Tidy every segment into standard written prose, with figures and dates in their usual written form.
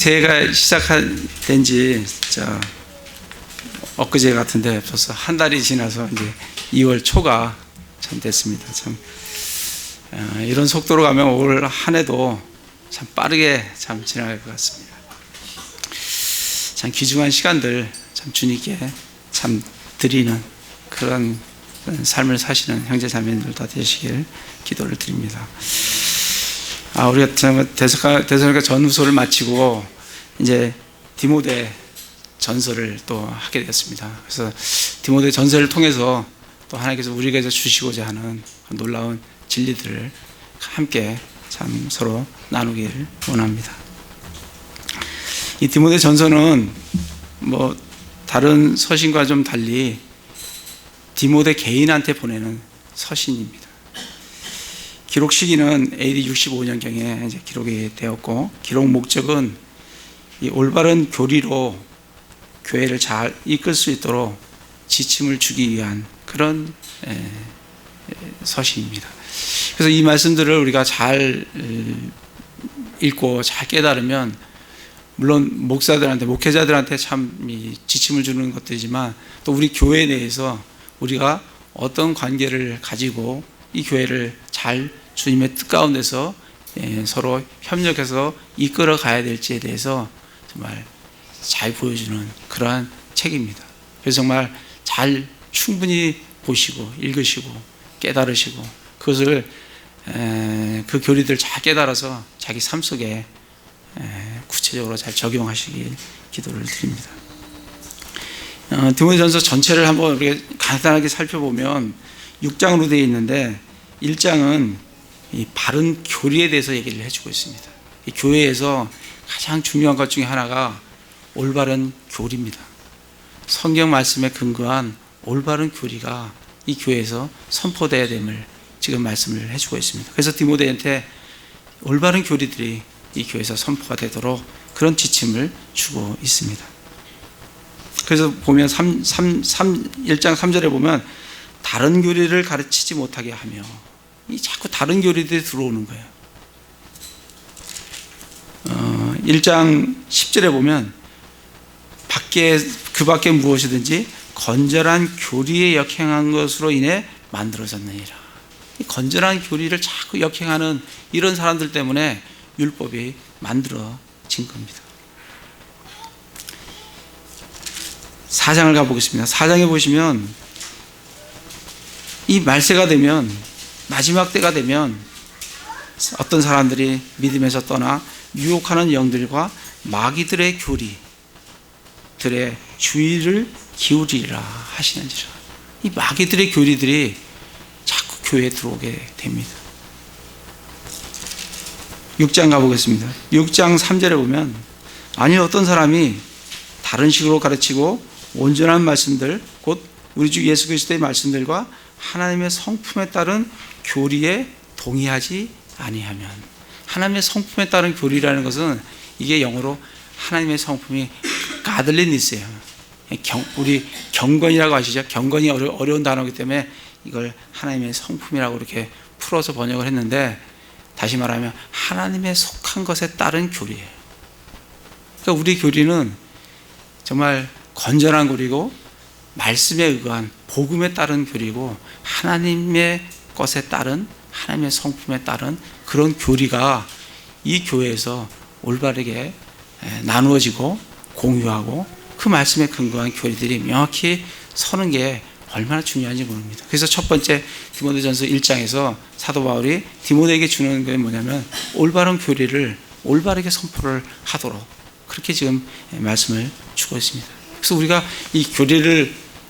새해가 시작된 지 엊그제 같은데 벌써 한 달이 지나서 이제 2월 초가 참 됐습니다. 참 이런 속도로 가면 올 한 해도 참 빠르게 참 지나갈 것 같습니다. 참 귀중한 시간들 참 주님께 참 드리는 그런 삶을 사시는 형제 자매님들 다 되시길 기도를 드립니다. 우리가 데살로니가 전후서를 마치고 이제 디모데 전서를 또 하게 되었습니다. 그래서 디모데 전서를 통해서 또 하나님께서 우리에게 주시고자 하는 놀라운 진리들을 함께 참 서로 나누길 원합니다. 이 디모데 전서는 뭐 다른 서신과 좀 달리 디모데 개인한테 보내는 서신입니다. 기록 시기는 AD 65년경에 이제 기록이 되었고, 기록 목적은 이 올바른 교리로 교회를 잘 이끌 수 있도록 지침을 주기 위한 그런 서신입니다. 그래서 이 말씀들을 우리가 잘 읽고 잘 깨달으면, 물론 목사들한테, 목회자들한테 참 지침을 주는 것들이지만, 또 우리 교회 내에서 우리가 어떤 관계를 가지고 이 교회를 잘 주님의 뜻 가운데서 서로 협력해서 이끌어 가야 될지에 대해서 정말 잘 보여주는 그러한 책입니다. 그래서 정말 잘 충분히 보시고 읽으시고 깨달으시고 그것을 그 교리들을 잘 깨달아서 자기 삶 속에 구체적으로 잘 적용하시길 기도를 드립니다. 디모데전서 전체를 한번 우리가 간단하게 살펴보면 6장으로 되어 있는데, 1장은 이 바른 교리에 대해서 얘기를 해주고 있습니다. 이 교회에서 가장 중요한 것 중에 하나가 올바른 교리입니다. 성경 말씀에 근거한 올바른 교리가 이 교회에서 선포되어야 됨을 지금 말씀을 해주고 있습니다. 그래서 디모데한테 올바른 교리들이 이 교회에서 선포가 되도록 그런 지침을 주고 있습니다. 그래서 보면 1장 3절에 보면 다른 교리를 가르치지 못하게 하며, 이 자꾸 다른 교리들이 들어오는 거예요. 1장 10절에 보면 그 밖에 무엇이든지 건전한 교리에 역행한 것으로 인해 만들어졌느니라. 이 건전한 교리를 자꾸 역행하는 이런 사람들 때문에 율법이 만들어진 겁니다. 4장을 가보겠습니다. 4장에 보시면 이 말세가 되면, 마지막 때가 되면 어떤 사람들이 믿음에서 떠나 유혹하는 영들과 마귀들의 교리들의 주의를 기울이라 하시는지라. 이 마귀들의 교리들이 자꾸 교회에 들어오게 됩니다. 6장 가보겠습니다. 6장 3절에 보면, 아니 어떤 사람이 다른 식으로 가르치고 온전한 말씀들, 곧 우리 주 예수 그리스도의 말씀들과 하나님의 성품에 따른 교리에 동의하지 아니하면, 하나님의 성품에 따른 교리라는 것은 이게 영어로 하나님의 성품이 가들리니스예요. 우리 경건이라고 하시죠. 경건이 어려운 단어이기 때문에 이걸 하나님의 성품이라고 이렇게 풀어서 번역을 했는데, 다시 말하면 하나님의 속한 것에 따른 교리예요. 그러니까 우리 교리는 정말 건전한 교리고, 말씀에 의거한 복음에 따른 교리고, 하나님의 것에 따른, 하나님의 성품에 따른 그런 교리가 이 교회에서 올바르게 나누어지고 공유하고 그 말씀에 근거한 교리들이 명확히 서는 게 얼마나 중요한지 모릅니다. 그래서 첫 번째 디모데전서 1장에서 사도 바울이 디모데에게 주는 게 뭐냐면, 올바른 교리를 올바르게 선포를 하도록 그렇게 지금 말씀을 주고 있습니다. 그래서 우리가 이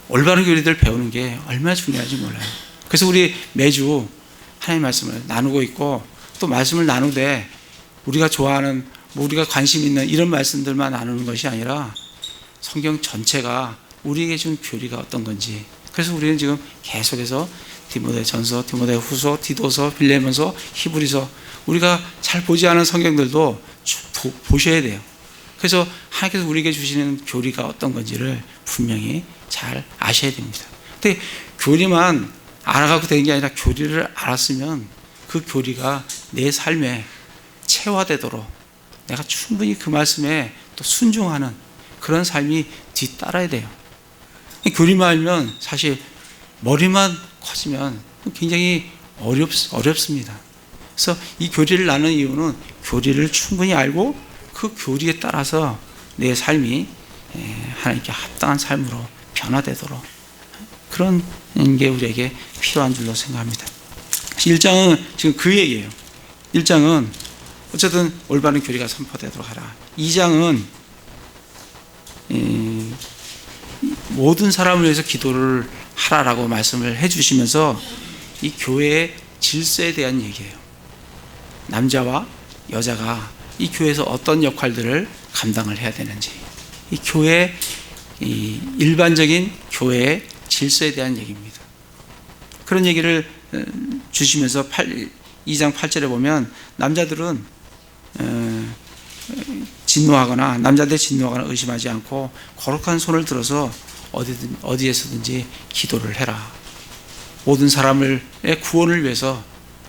올바른 교리들을 배우는 게 얼마나 중요한지 몰라요. 그래서 우리 매주 하나님의 말씀을 나누고 있고, 또 말씀을 나누되 우리가 좋아하는, 우리가 관심 있는 이런 말씀들만 나누는 것이 아니라 성경 전체가 우리에게 준 교리가 어떤 건지, 그래서 우리는 지금 계속해서 디모데전서, 디모데후서, 디도서, 빌레몬서, 히브리서, 우리가 잘 보지 않은 성경들도 보셔야 돼요. 그래서 하나님께서 우리에게 주시는 교리가 어떤 건지를 분명히 잘 아셔야 됩니다. 근데 교리만 알아가고 되는 게 아니라, 교리를 알았으면 그 교리가 내 삶에 체화되도록, 내가 충분히 그 말씀에 또 순종하는 그런 삶이 뒤따라야 돼요. 교리만 알면 사실 머리만 커지면 굉장히 어렵습니다. 그래서 이 교리를 나누는 이유는 교리를 충분히 알고 그 교리에 따라서 내 삶이 하나님께 합당한 삶으로 변화되도록 그런 게 우리에게 필요한 줄로 생각합니다. 1장은 지금 그 얘기예요. 1장은 어쨌든 올바른 교리가 선포되도록 하라. 2장은 모든 사람을 위해서 기도를 하라라고 말씀을 해주시면서 이 교회의 질서에 대한 얘기예요. 남자와 여자가 이 교회에서 어떤 역할들을 감당을 해야 되는지, 이 교회 일반적인 교회의 질서에 대한 얘기입니다. 그런 얘기를 주시면서 2장 8절에 보면 남자들은 진노하거나 남자들 진노하거나 의심하지 않고 거룩한 손을 들어서 어디에서든지 기도를 해라. 모든 사람의 구원을 위해서,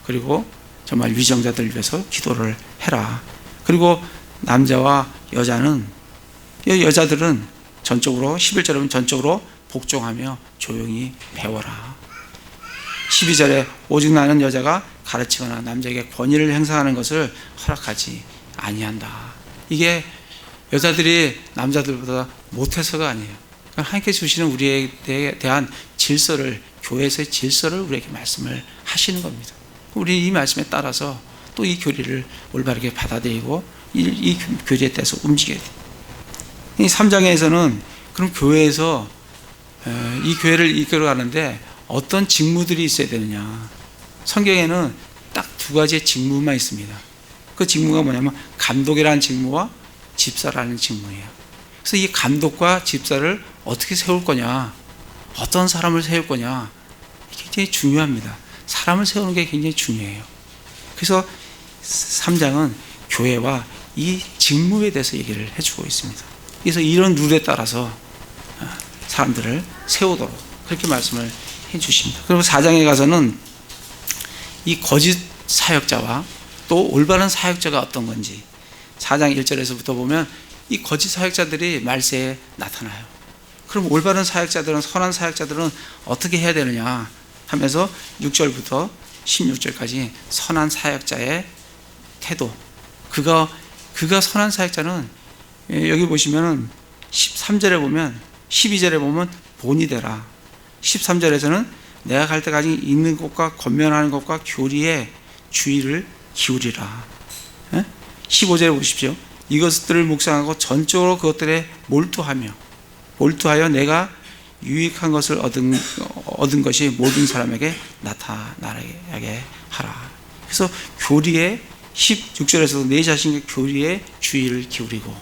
그리고 정말 위정자들을 위해서 기도를 해라. 그리고 남자와 여자들은 전적으로 11절에 보면 전적으로 복종하며 조용히 배워라. 12절에 오직 나는 여자가 가르치거나 남자에게 권위를 행사하는 것을 허락하지 아니한다. 이게 여자들이 남자들보다 못해서가 아니에요. 하나님께 주시는 우리에 대한 질서를, 교회에서의 질서를 우리에게 말씀을 하시는 겁니다. 우리 이 말씀에 따라서 또 이 교리를 올바르게 받아들이고 이 교리에 따라서 움직여야 돼요. 이 3장에서는 그럼 교회에서 이 교회를 이끌어가는데 어떤 직무들이 있어야 되느냐. 성경에는 딱 두 가지의 직무만 있습니다. 그 직무가 뭐냐면 감독이라는 직무와 집사라는 직무예요. 그래서 이 감독과 집사를 어떻게 세울 거냐, 어떤 사람을 세울 거냐, 굉장히 중요합니다. 사람을 세우는 게 굉장히 중요해요. 그래서 3장은 교회와 이 직무에 대해서 얘기를 해주고 있습니다. 그래서 이런 룰에 따라서 사람들을 세우도록 그렇게 말씀을 해주십니다. 그리고 4장에 가서는 이 거짓 사역자와 또 올바른 사역자가 어떤 건지 4장 1절에서부터 보면 이 거짓 사역자들이 말세에 나타나요. 그럼 올바른 사역자들은, 선한 사역자들은 어떻게 해야 되느냐 하면서 6절부터 16절까지 선한 사역자의 태도, 그가 선한 사역자는 여기 보시면은 13절에 보면, 12절에 보면 본이 되라. 13절에서는 내가 갈 때까지 있는 것과 권면하는 것과 교리에 주의를 기울이라. 15절에 보십시오. 이것들을 묵상하고 전적으로 그것들에 몰두하여 내가 유익한 것을 얻은 것이 모든 사람에게 나타나게 하라. 그래서 교리에 16절에서도 내 자신의 교리에 주의를 기울이고,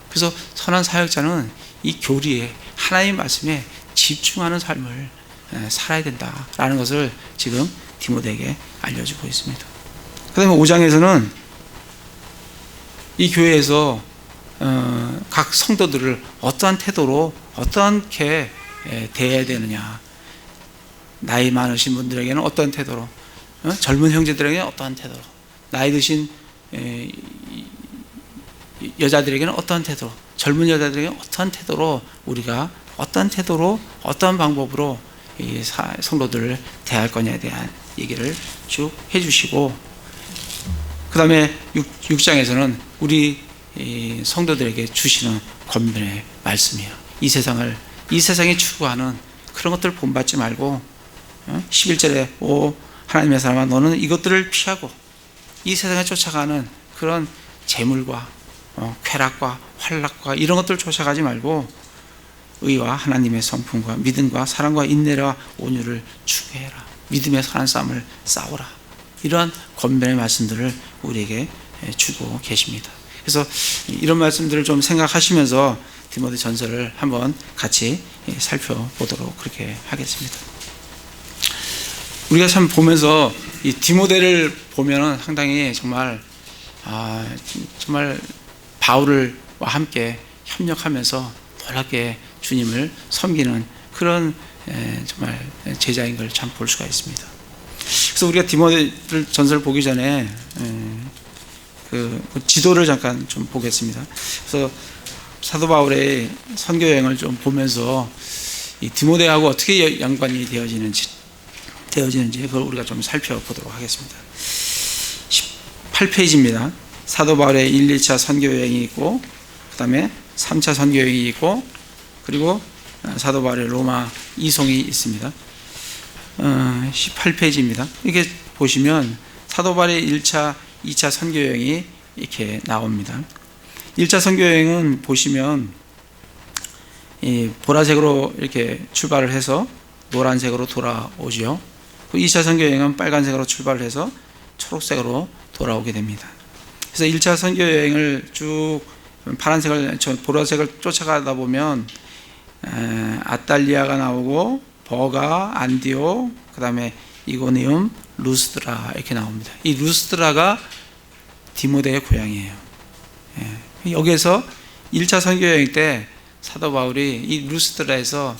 그래서 선한 사역자는 이 교리에, 하나님의 말씀에 집중하는 삶을 살아야 된다라는 것을 지금 디모데에게 알려주고 있습니다. 그 다음에 5장에서는 이 교회에서 각 성도들을 어떠한 태도로 어떻게 대해야 되느냐, 나이 많으신 분들에게는 어떠한 태도로, 젊은 형제들에게는 어떠한 태도로, 나이 드신 여자들에게는 어떠한 태도로, 젊은 여자들에게는 어떠한 태도로, 우리가 어떠한 태도로, 어떠한 방법으로 이 성도들을 대할 거냐에 대한 얘기를 쭉 해주시고, 그 다음에 6장에서는 우리 성도들에게 주시는 권면의 말씀이에요. 이 세상에 추구하는 그런 것들을 본받지 말고, 11절에 오 하나님의 사람아, 너는 이것들을 피하고 이 세상에 쫓아가는 그런 재물과 쾌락과 환락과 이런 것들을 쫓아가지 말고 의와 하나님의 성품과 믿음과 사랑과 인내와 온유를 추구해라. 믿음의 선한 싸움을 싸우라. 이러한 권면의 말씀들을 우리에게 주고 계십니다. 그래서 이런 말씀들을 좀 생각하시면서 디모데 전서를 한번 같이 살펴보도록 그렇게 하겠습니다. 우리가 참 보면서 이 디모데를 보면은 상당히 정말 바울과 함께 협력하면서 놀랍게 주님을 섬기는 그런 정말 제자인 걸 참 볼 수가 있습니다. 그래서 우리가 디모데 전서를 보기 전에 그 지도를 잠깐 좀 보겠습니다. 그래서 사도 바울의 선교 여행을 좀 보면서 이 디모데하고 어떻게 연관이 되어지는지 그걸 우리가 좀 살펴보도록 하겠습니다. 18페이지입니다. 사도 바울의 1, 2차 선교 여행이 있고, 그 다음에 3차 선교 여행이 있고, 그리고 사도 바울의 로마 이송이 있습니다. 18페이지입니다. 이렇게 보시면 사도 바울의 1차, 2차 선교 여행이 이렇게 나옵니다. 1차 선교 여행은 보시면 이 보라색으로 이렇게 출발을 해서 노란색으로 돌아오죠. 2차 선교 여행은 빨간색으로 출발을 해서 초록색으로 돌아오게 됩니다. 그래서 1차 선교 여행을 쭉 보라색을 쫓아가다 보면 아탈리아가 나오고 버가, 안디오, 그 다음에 이고니움, 루스드라 이렇게 나옵니다. 이 루스드라가 디모데의 고향이에요. 여기에서 1차 선교 여행 때 사도 바울이 이 루스드라에서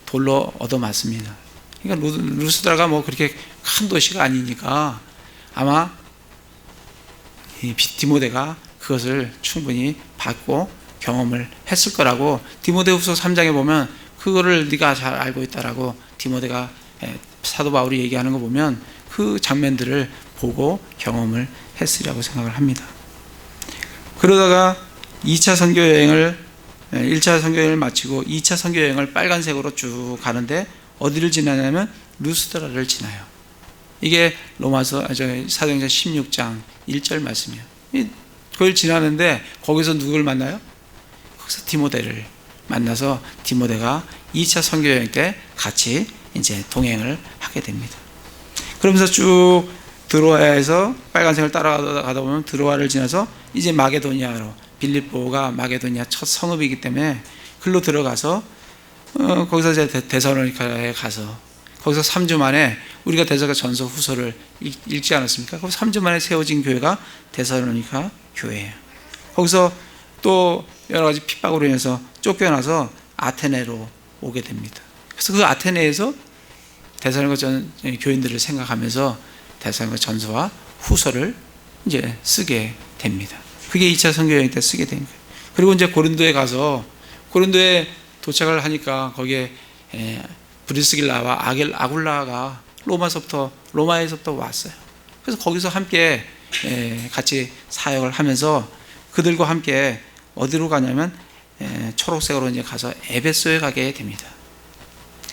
돌로 얻어맞습니다. 그러니까 루스드라가 뭐 그렇게 큰 도시가 아니니까 아마 이 디모데가 그것을 충분히 받고 경험을 했을 거라고 디모데후서 3장에 보면 그거를 네가 잘 알고 있다라고 디모데가 사도 바울이 얘기하는 거 보면 그 장면들을 보고 경험을 했으리라고 생각을 합니다. 그러다가 2차 선교 여행을 1차 선교 여행을 마치고 2차 선교 여행을 빨간색으로 쭉 가는데 어디를 지나냐면 루스드라를 지나요. 이게 사도행전 16장 1절 말씀이에요. 그걸 지나는데 거기서 누구를 만나요? 거기서 디모데를 만나서 디모데가 2차 선교 여행 때 같이 이제 동행을 하게 됩니다. 그러면서 쭉 드로아에서 빨간색을 따라가다 보면 드로아를 지나서 이제 마게도니아로, 빌립보가 마게도니아 첫 성읍이기 때문에 글로 들어가서 거기서 이제 데살로니가에 가서 거기서 3주 만에 우리가 데살로니가전서 후서를 읽지 않았습니까? 거기서 3주 만에 세워진 교회가 데살로니가 교회예요. 거기서 또 여러 가지 핍박으로 인해서 쫓겨나서 아테네로 오게 됩니다. 그래서 그 아테네에서 데살로니가 교인들을 생각하면서 데살로니가 전서와 후서를 이제 쓰게 됩니다. 그게 2차 선교 여행 때 쓰게 된 거예요. 그리고 이제 고린도에 가서 고린도에 도착을 하니까 거기에 브리스길라와 아굴라가 로마에서부터 왔어요. 그래서 거기서 함께 같이 사역을 하면서 그들과 함께 어디로 가냐면 초록색으로 이제 가서 에베소에 가게 됩니다.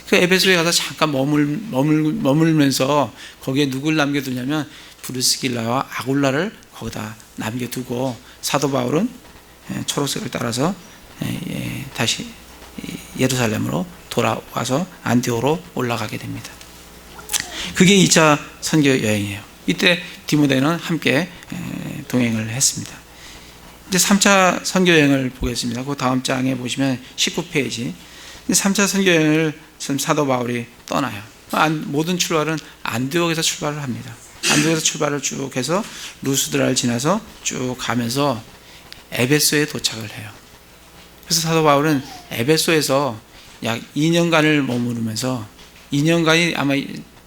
그 에베소에 가서 잠깐 머물면서 거기에 누굴 남겨두냐면 브리스길라와 아굴라를 거기다 남겨두고 사도 바울은 초록색을 따라서 다시 예루살렘으로 돌아와서 안디오로 올라가게 됩니다. 그게 2차 선교 여행이에요. 이때 디모데는 함께 동행을 했습니다. 이제 3차 선교 여행을 보겠습니다. 그 다음 장에 보시면 19페이지. 3차 선교 여행을 사도 바울이 떠나요. 모든 출발은 안디옥에서 출발을 합니다. 안디옥에서 출발을 쭉 해서 루스드라를 지나서 쭉 가면서 에베소에 도착을 해요. 그래서 사도 바울은 에베소에서 약 2년간을 머무르면서 2년간이 아마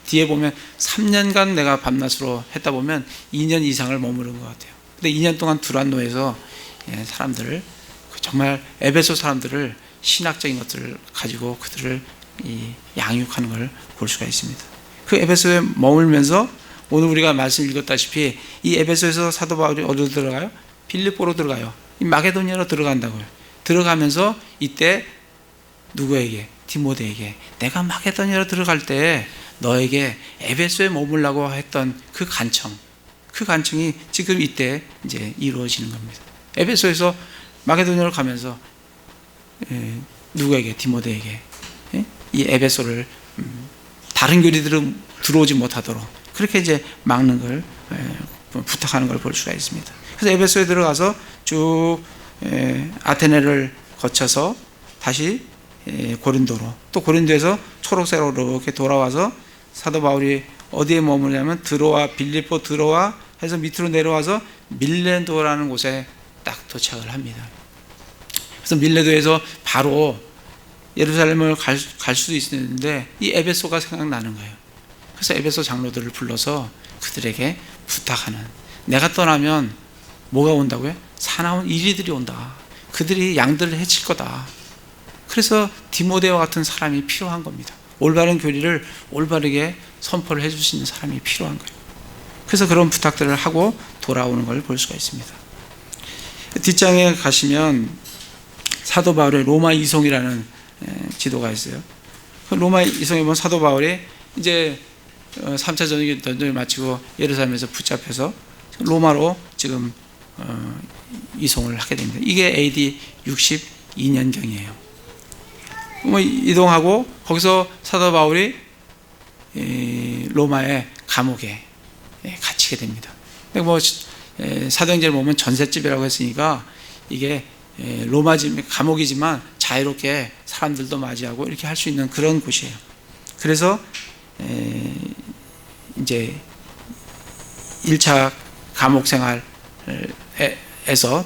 뒤에 보면 3년간 내가 밤낮으로 했다 보면 2년 이상을 머무른 것 같아요. 근데 2년 동안 두란노에서 사람들을 정말 에베소 사람들을 신학적인 것들을 가지고 그들을 양육하는 걸 볼 수가 있습니다. 그 에베소에 머물면서 오늘 우리가 말씀 읽었다시피 이 에베소에서 사도 바울이 어디로 들어가요? 빌립보로 들어가요. 이 마게도니아로 들어간다고요. 들어가면서 이때 누구에게? 디모데에게 내가 마게도니아로 들어갈 때 너에게 에베소에 머물라고 했던 그 간청이 지금 이때 이제 이루어지는 겁니다. 에베소에서 마게도니아로 가면서 누구에게? 디모데에게 이 에베소를 다른 교리들은 들어오지 못하도록 그렇게 이제 막는 걸 부탁하는 걸 볼 수가 있습니다. 그래서 에베소에 들어가서 쭉 아테네를 거쳐서 다시 고린도로, 또 고린도에서 초록색으로 이렇게 돌아와서 사도 바울이 어디에 머무냐면 빌립보 드로아 해서 밑으로 내려와서 밀레도라는 곳에 딱 도착을 합니다. 그래서 밀레도에서 바로 예루살렘을 갈 수도 있었는데 이 에베소가 생각나는 거예요. 그래서 에베소 장로들을 불러서 그들에게 부탁하는, 내가 떠나면 뭐가 온다고요? 사나운 이리들이 온다. 그들이 양들을 해칠 거다. 그래서 디모데와 같은 사람이 필요한 겁니다. 올바른 교리를 올바르게 선포를 해줄 수 있는 사람이 필요한 거예요. 그래서 그런 부탁들을 하고 돌아오는 걸 볼 수가 있습니다. 뒷장에 가시면 사도 바울의 로마 이송이라는 지도가 있어요. 로마 이송에 보면 사도 바울이 이제 3차 전쟁을 마치고 예루살렘에서 붙잡혀서 로마로 지금 이송을 하게 됩니다. 이게 AD 62년경이에요. 이동하고 거기서 사도 바울이 로마의 감옥에 갇히게 됩니다. 사도행전을 보면 전셋집이라고 했으니까 이게 로마집 감옥이지만 자유롭게 사람들도 맞이하고 이렇게 할 수 있는 그런 곳이에요. 그래서 이제 1차 감옥 생활에서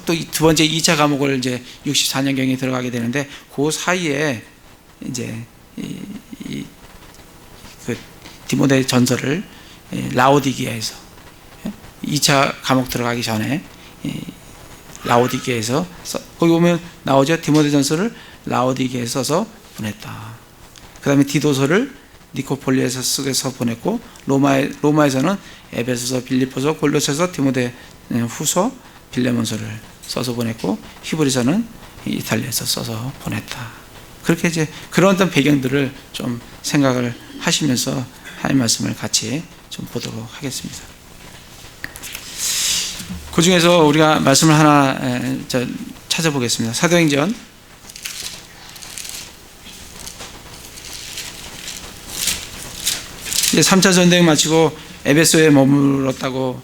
또 두 번째 2차 감옥을 이제 64년경에 들어가게 되는데 그 사이에 이제 그 디모데 전서를 라오디게아에서 2차 감옥 들어가기 전에 라오디게에서 거기 보면 나오죠. 디모데 전서를 라오디게에 써서 보냈다. 그 다음에 디도서를 니코폴리에서 쓰게서 보냈고 로마에서는 에베소서, 빌립보서, 골로새서, 디모데 후서, 빌레몬서를 써서 보냈고 히브리서는 이탈리아에서 써서 보냈다. 그렇게 이제 그런 어떤 배경들을 좀 생각을 하시면서 하나님 말씀을 같이 좀 보도록 하겠습니다. 그 중에서 우리가 말씀을 하나 찾아보겠습니다. 사도행전 3차 전쟁 마치고 에베소에 머물렀다고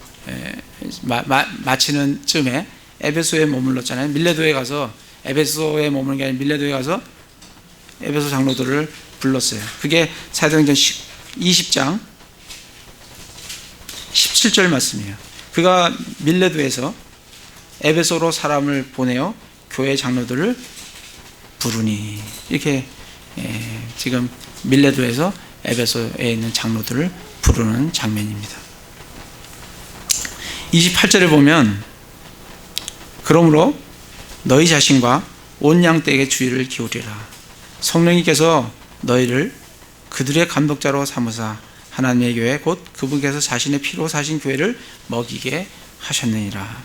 마치는 쯤에 에베소에 머물렀잖아요. 밀레도에 가서 에베소에 머무는 게 아니라 밀레도에 가서 에베소 장로들을 불렀어요. 그게 사도행전 20장 17절 말씀이에요. 그가 밀레도에서 에베소로 사람을 보내어 교회 장로들을 부르니 이렇게 지금 밀레도에서 에베소에 있는 장로들을 부르는 장면입니다. 28절에 보면 그러므로 너희 자신과 온 양떼에게 주의를 기울이라. 성령님께서 너희를 그들의 감독자로 삼으사 하나님의 교회 곧 그분께서 자신의 피로 사신 교회를 먹이게 하셨느니라.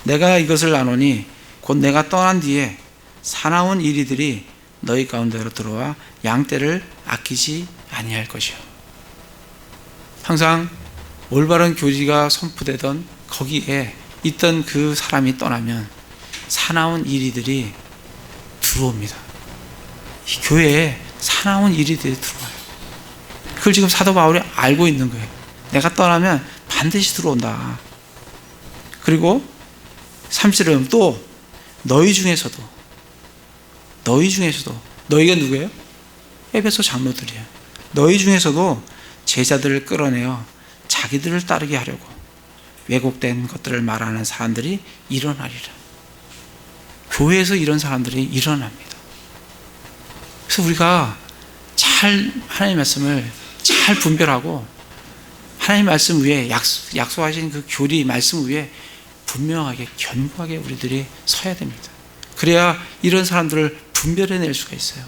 내가 이것을 아노니 곧 내가 떠난 뒤에 사나운 이리들이 너희 가운데로 들어와 양떼를 아끼지 아니할 것이요. 항상 올바른 교리가 선포되던 거기에 있던 그 사람이 떠나면 사나운 이리들이 들어옵니다. 이 교회에 사나운 이리들이 들어와요. 그걸 지금 사도 바울이 알고 있는 거예요. 내가 떠나면 반드시 들어온다. 그리고 30절에 또 너희 중에서도 너희가 누구예요? 에베소 장로들이에요. 너희 중에서도 제자들을 끌어내어 자기들을 따르게 하려고 왜곡된 것들을 말하는 사람들이 일어나리라. 교회에서 이런 사람들이 일어납니다. 그래서 우리가 잘 하나님의 말씀을 잘 분별하고 하나님의 말씀 위에 약속하신 그 교리 말씀 위에 분명하게 견고하게 우리들이 서야 됩니다. 그래야 이런 사람들을 분별해낼 수가 있어요.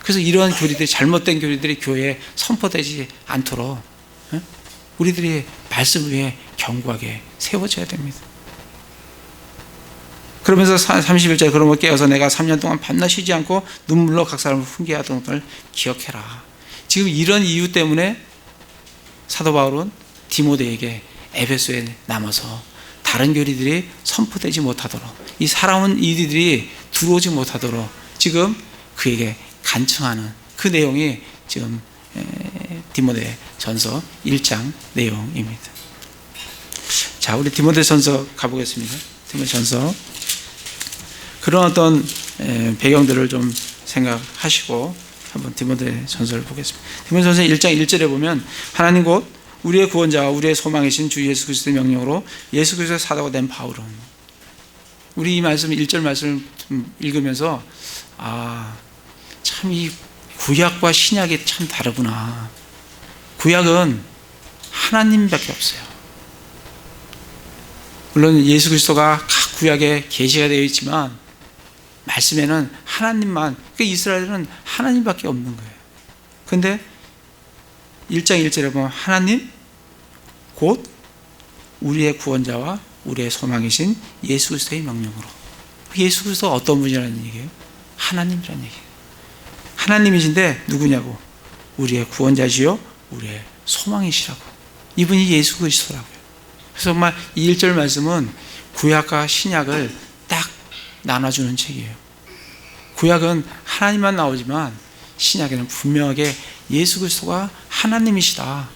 그래서 이러한 교리들이 잘못된 교리들이 교회에 선포되지 않도록 우리들이 말씀 위에 견고하게 세워져야 됩니다. 그러면서 31절 그러므로 깨어서 내가 3년 동안 밤낮 쉬지 않고 눈물로 각 사람을 훈계하던 것을 기억해라. 지금 이런 이유 때문에 사도 바울은 디모데에게 에베소에 남아서 다른 교리들이 선포되지 못하도록 이 살아온 이들이 들어오지 못하도록 지금 그에게 간청하는 그 내용이 지금 디모데 전서 1장 내용입니다. 자, 우리 디모데 전서 가보겠습니다. 디모데 전서 그런 어떤 배경들을 좀 생각하시고 한번 디모데 전서를 보겠습니다. 디모데 전서 1장 1절에 보면 하나님 곧 우리의 구원자와 우리의 소망이신 주 예수 그리스도의 명령으로 예수 그리스도의 사도가 된 바울은 우리 이 말씀 1절 말씀을 읽으면서 참 이 구약과 신약이 참 다르구나. 구약은 하나님밖에 없어요. 물론 예수 그리스도가 각 구약에 계시가 되어 있지만 말씀에는 하나님만, 그러니까 이스라엘은 하나님밖에 없는 거예요. 그런데 1장 1절에 보면 하나님 곧 우리의 구원자와 우리의 소망이신 예수 그리스도의 명령으로. 예수 그리스도가 어떤 분이라는 얘기예요? 하나님이라는 얘기예요. 하나님이신데 누구냐고? 우리의 구원자시요 우리의 소망이시라고. 이분이 예수 그리스도라고요. 그래서 정말 이 1절 말씀은 구약과 신약을 딱 나눠주는 책이에요. 구약은 하나님만 나오지만 신약에는 분명하게 예수 그리스도가 하나님이시다,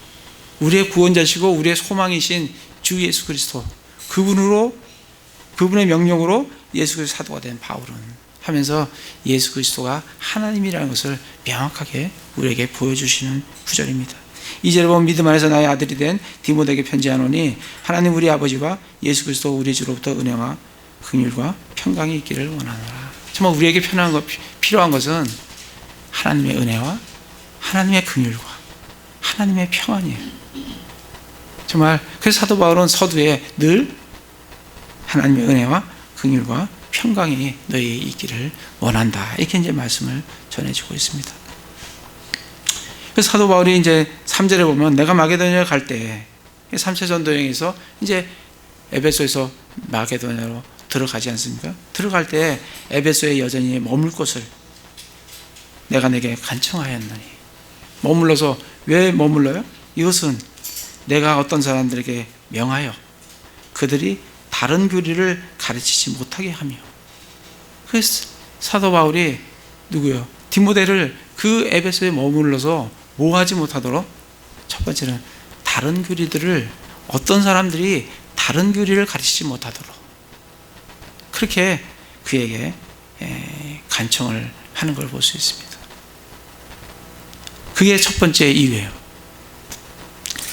우리의 구원자시고 우리의 소망이신 주 예수 그리스도, 그분의 명령으로 예수 그리스도 사도가 된 바울은 하면서 예수 그리스도가 하나님이라는 것을 명확하게 우리에게 보여주시는 구절입니다. 2절에 보면 믿음 안에서 나의 아들이 된 디모데에게 편지하노니 하나님 우리 아버지와 예수 그리스도 우리 주로부터 은혜와 긍휼과 평강이 있기를 원하노라. 정말 우리에게 필요한 것은 하나님의 은혜와 하나님의 긍휼과 하나님의 평안이에요. 정말 그래서 사도 바울은 서두에 늘 하나님의 은혜와 긍휼과 평강이 너희에게 있기를 원한다, 이렇게 이제 말씀을 전해주고 있습니다. 그래서 사도 바울이 이제 3절에 보면 내가 마게도냐에 갈 때 3차 전도 여행에서 이제 에베소에서 마게도냐로 들어가지 않습니까? 들어갈 때 에베소에 여전히 머물 곳을 내가 내게 간청하였느니. 머물러서 왜 머물러요? 이것은 내가 어떤 사람들에게 명하여 그들이 다른 교리를 가르치지 못하게 하며. 그래서 사도 바울이 누구요? 디모데를 그 에베소에 머물러서 뭐 하지 못하도록, 첫 번째는 다른 교리들을, 어떤 사람들이 다른 교리를 가르치지 못하도록 그렇게 그에게 간청을 하는 걸 볼 수 있습니다. 그게 첫 번째 이유예요.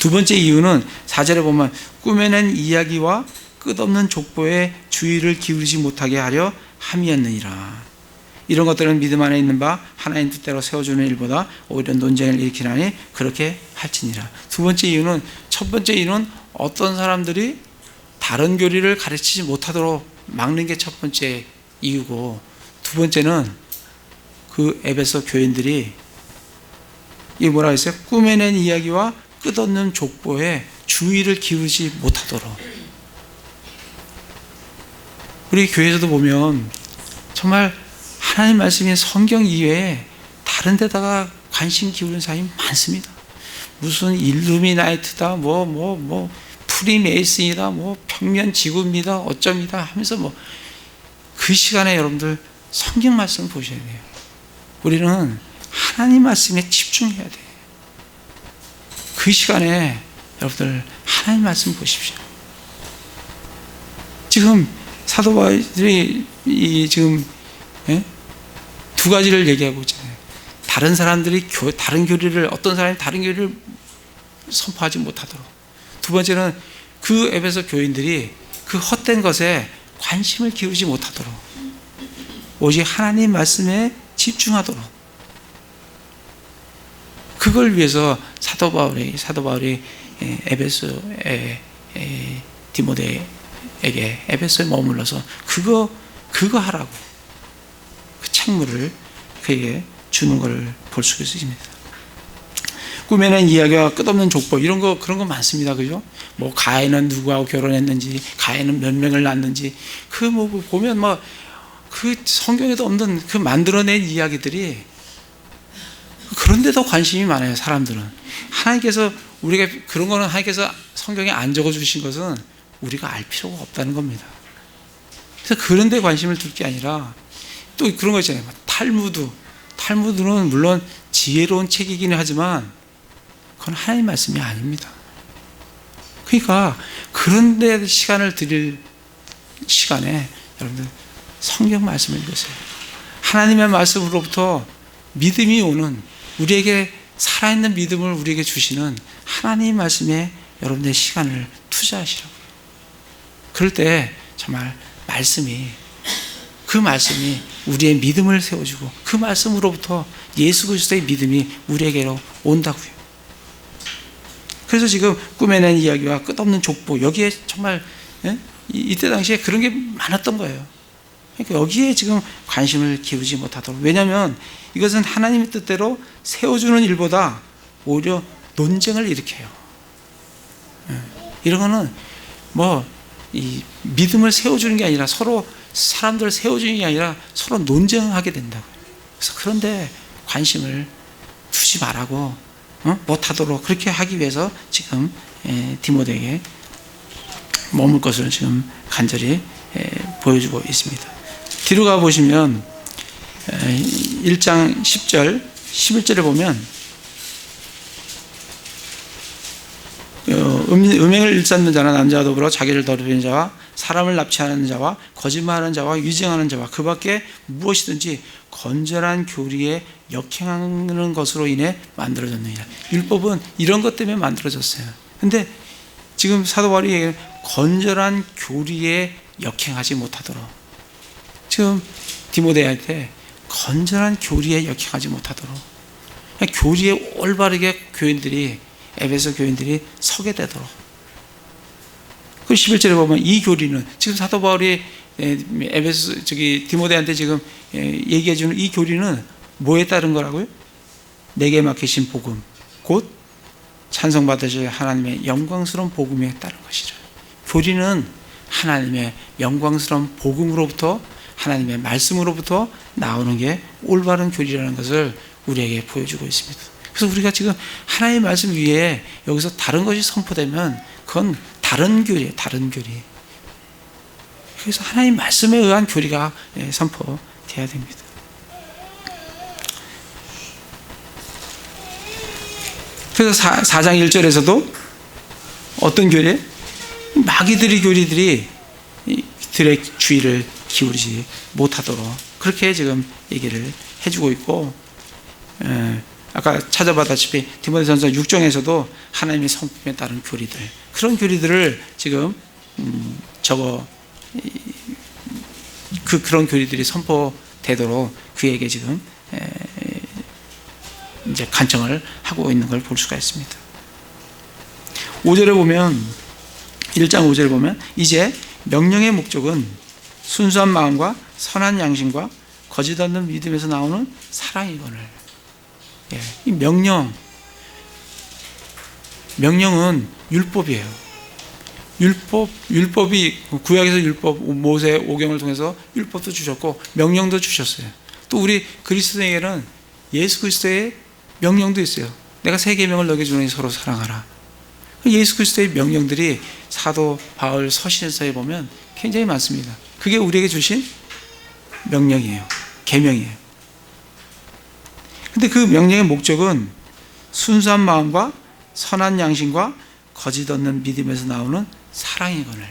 두 번째 이유는 4절에 보면 꾸며낸 이야기와 끝없는 족보에 주의를 기울이지 못하게 하려 함이었느니라. 이런 것들은 믿음 안에 있는 바 하나님 뜻대로 세워주는 일보다 오히려 논쟁을 일으키나니 그렇게 할지니라. 두 번째 이유는, 첫 번째 이유는 어떤 사람들이 다른 교리를 가르치지 못하도록 막는 게 첫 번째 이유고, 두 번째는 그 에베소 교인들이 이 뭐라 했어요? 꾸며낸 이야기와 끝없는 족보에 주의를 기울이지 못하도록. 우리 교회에서도 보면 정말 하나님 말씀인 성경 이외에 다른 데다가 관심 기울이는 사람이 많습니다. 무슨 일루미나이트다, 프리메이슨이다, 평면 지구입니다, 어쩌입니다 하면서 그 시간에 여러분들 성경 말씀을 보셔야 돼요. 우리는 하나님 말씀에 집중해야 돼요. 그 시간에 여러분들 하나님 말씀 보십시오. 지금 사도 바울이 지금 두 가지를 얘기하고 있잖아요. 다른 사람들이 다른 교리를, 어떤 사람이 다른 교리를 선포하지 못하도록. 두 번째는 그 에베소 교인들이 그 헛된 것에 관심을 기울이지 못하도록, 오직 하나님 말씀에 집중하도록. 그걸 위해서 사도 바울이 에베소에 디모데에게 에베소에 머물러서 그거 하라고 그 책무를 그에게 주는 걸 볼 수 있습니다. 꾸며낸 이야기와 끝없는 족보, 그런 거 많습니다. 그죠? 가인은 누구하고 결혼했는지, 가인은 몇 명을 낳았는지, 보면 그 성경에도 없는 그 만들어낸 이야기들이, 그런데도 관심이 많아요, 사람들은. 하나님께서 우리가 그런 거는 하나님께서 성경에 안 적어주신 것은 우리가 알 필요가 없다는 겁니다. 그래서 그런 데 관심을 둘 게 아니라 또 그런 거 있잖아요. 탈무드는 물론 지혜로운 책이긴 하지만 그건 하나님 말씀이 아닙니다. 그러니까 그런 데 시간을 드릴 시간에 여러분들 성경 말씀을 읽으세요. 하나님의 말씀으로부터 믿음이 오는, 우리에게 살아있는 믿음을 우리에게 주시는 하나님 말씀에 여러분의 시간을 투자하시라고요. 그럴 때 정말 그 말씀이 우리의 믿음을 세워주고, 그 말씀으로부터 예수 그리스도의 믿음이 우리에게로 온다고요. 그래서 지금 꾸며낸 이야기와 끝없는 족보, 여기에 정말 이때 당시에 그런 게 많았던 거예요. 그러니까 여기에 지금 관심을 기울이지 못하도록. 왜냐하면 이것은 하나님의 뜻대로 세워주는 일보다 오히려 논쟁을 일으켜요. 이런 거는 이 믿음을 세워주는 게 아니라 서로 사람들을 세워주는 게 아니라 서로 논쟁하게 된다고요. 그래서 그런데 관심을 두지 말라고 못하도록 그렇게 하기 위해서 지금 디모데에게 머물 것을 지금 간절히 보여주고 있습니다. 뒤로 가보시면 1장 10절 11절에 보면 음행을 일삼는 자나 남자와 더불어 자기를 더럽히는 자와 사람을 납치하는 자와 거짓말하는 자와 위증하는 자와 그 밖에 무엇이든지 건전한 교리에 역행하는 것으로 인해 만들어졌느니라. 율법은 이런 것 때문에 만들어졌어요. 근데 지금 사도 바울이 얘기하는 건전한 교리에 역행하지 못하도록, 지금 디모데한테 건전한 교리에 역행하지 못하도록, 교리에 올바르게 교인들이, 에베소 교인들이 서게 되도록. 그 11절에 보면 이 교리는, 지금 사도 바울이 에베소 디모데한테 지금 얘기해 주는 이 교리는 뭐에 따른 거라고요? 내게 맡기신 복음, 곧 찬송받으실 하나님의 영광스러운 복음에 따른 것이라. 교리는 하나님의 영광스러운 복음으로부터, 하나님의 말씀으로부터 나오는 게 올바른 교리라는 것을 우리에게 보여주고 있습니다. 그래서 우리가 지금 하나님의 말씀 위에 여기서 다른 것이 선포되면 그건 다른 교리예요. 다른 교리. 그래서 하나님 말씀에 의한 교리가 선포되어야 됩니다. 그래서 4장 1절에서도 어떤 교리? 마귀들의 교리들이 들의 주의를 기울이지 못하도록 그렇게 지금 얘기를 해주고 있고, 아까 찾아봤다시피 디모데전서 6장에서도 하나님의 성품에 따른 교리들, 그런 교리들을 지금 그런 교리들이 선포되도록 그에게 지금 이제 간청을 하고 있는 걸 볼 수가 있습니다. 5절에 보면, 1장 5절에 보면, 이제 명령의 목적은 순수한 마음과 선한 양심과 거짓 없는 믿음에서 나오는 사랑이거늘. 이 명령은 율법이에요. 율법이, 구약에서 율법, 모세 오경을 통해서 율법도 주셨고 명령도 주셨어요. 또 우리 그리스도인에게는 예수 그리스도의 명령도 있어요. 내가 세 계명을 너에게 주노니 서로 사랑하라. 예수 그리스도의 명령들이 사도 바울 서신서에 보면 굉장히 많습니다. 그게 우리에게 주신 명령이에요. 계명이에요. 근데 그 명령의 목적은 순수한 마음과 선한 양심과 거짓 없는 믿음에서 나오는 사랑이거늘.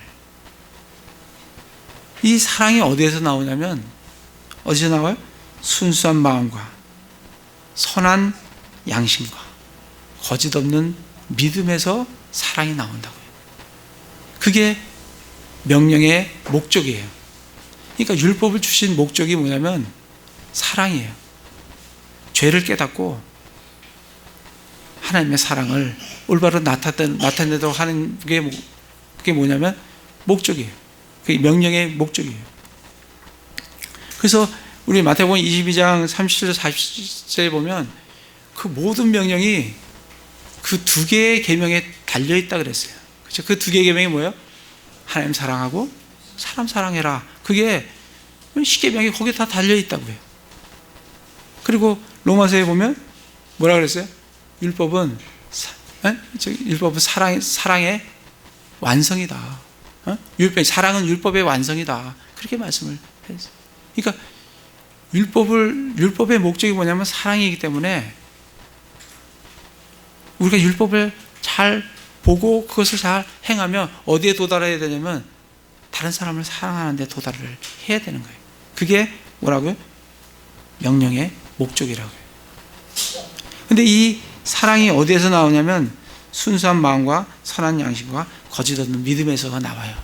이 사랑이 어디에서 나오냐면, 어디서 나와요? 순수한 마음과 선한 양심과 거짓 없는 믿음에서 사랑이 나온다고요. 그게 명령의 목적이에요. 그러니까 율법을 주신 목적이 뭐냐면 사랑이에요. 죄를 깨닫고 하나님의 사랑을 올바로 나타내도록 하는 게 그게 뭐냐면 목적이에요. 그게 명령의 목적이에요. 그래서 우리 마태복음 22장 37절 40절에 보면 그 모든 명령이 그 두 개의 계명에 달려있다 그랬어요. 그렇죠? 그 두 개의 계명이 뭐예요? 하나님 사랑하고 사람 사랑해라. 그게 십계명이 거기에 다 달려있다고요. 그리고 로마서에 보면 뭐라 그랬어요? 율법은 사랑의 완성이다. 사랑은 율법의 완성이다. 그렇게 말씀을 했어요. 그러니까 율법의 목적이 뭐냐면 사랑이기 때문에 우리가 율법을 잘 보고 그것을 잘 행하며 어디에 도달해야 되냐면 다른 사람을 사랑하는 데 도달을 해야 되는 거예요. 그게 뭐라고요? 명령의 목적이라고요. 근데 이 사랑이 어디에서 나오냐면 순수한 마음과 선한 양심과 거짓 없는 믿음에서 나와요.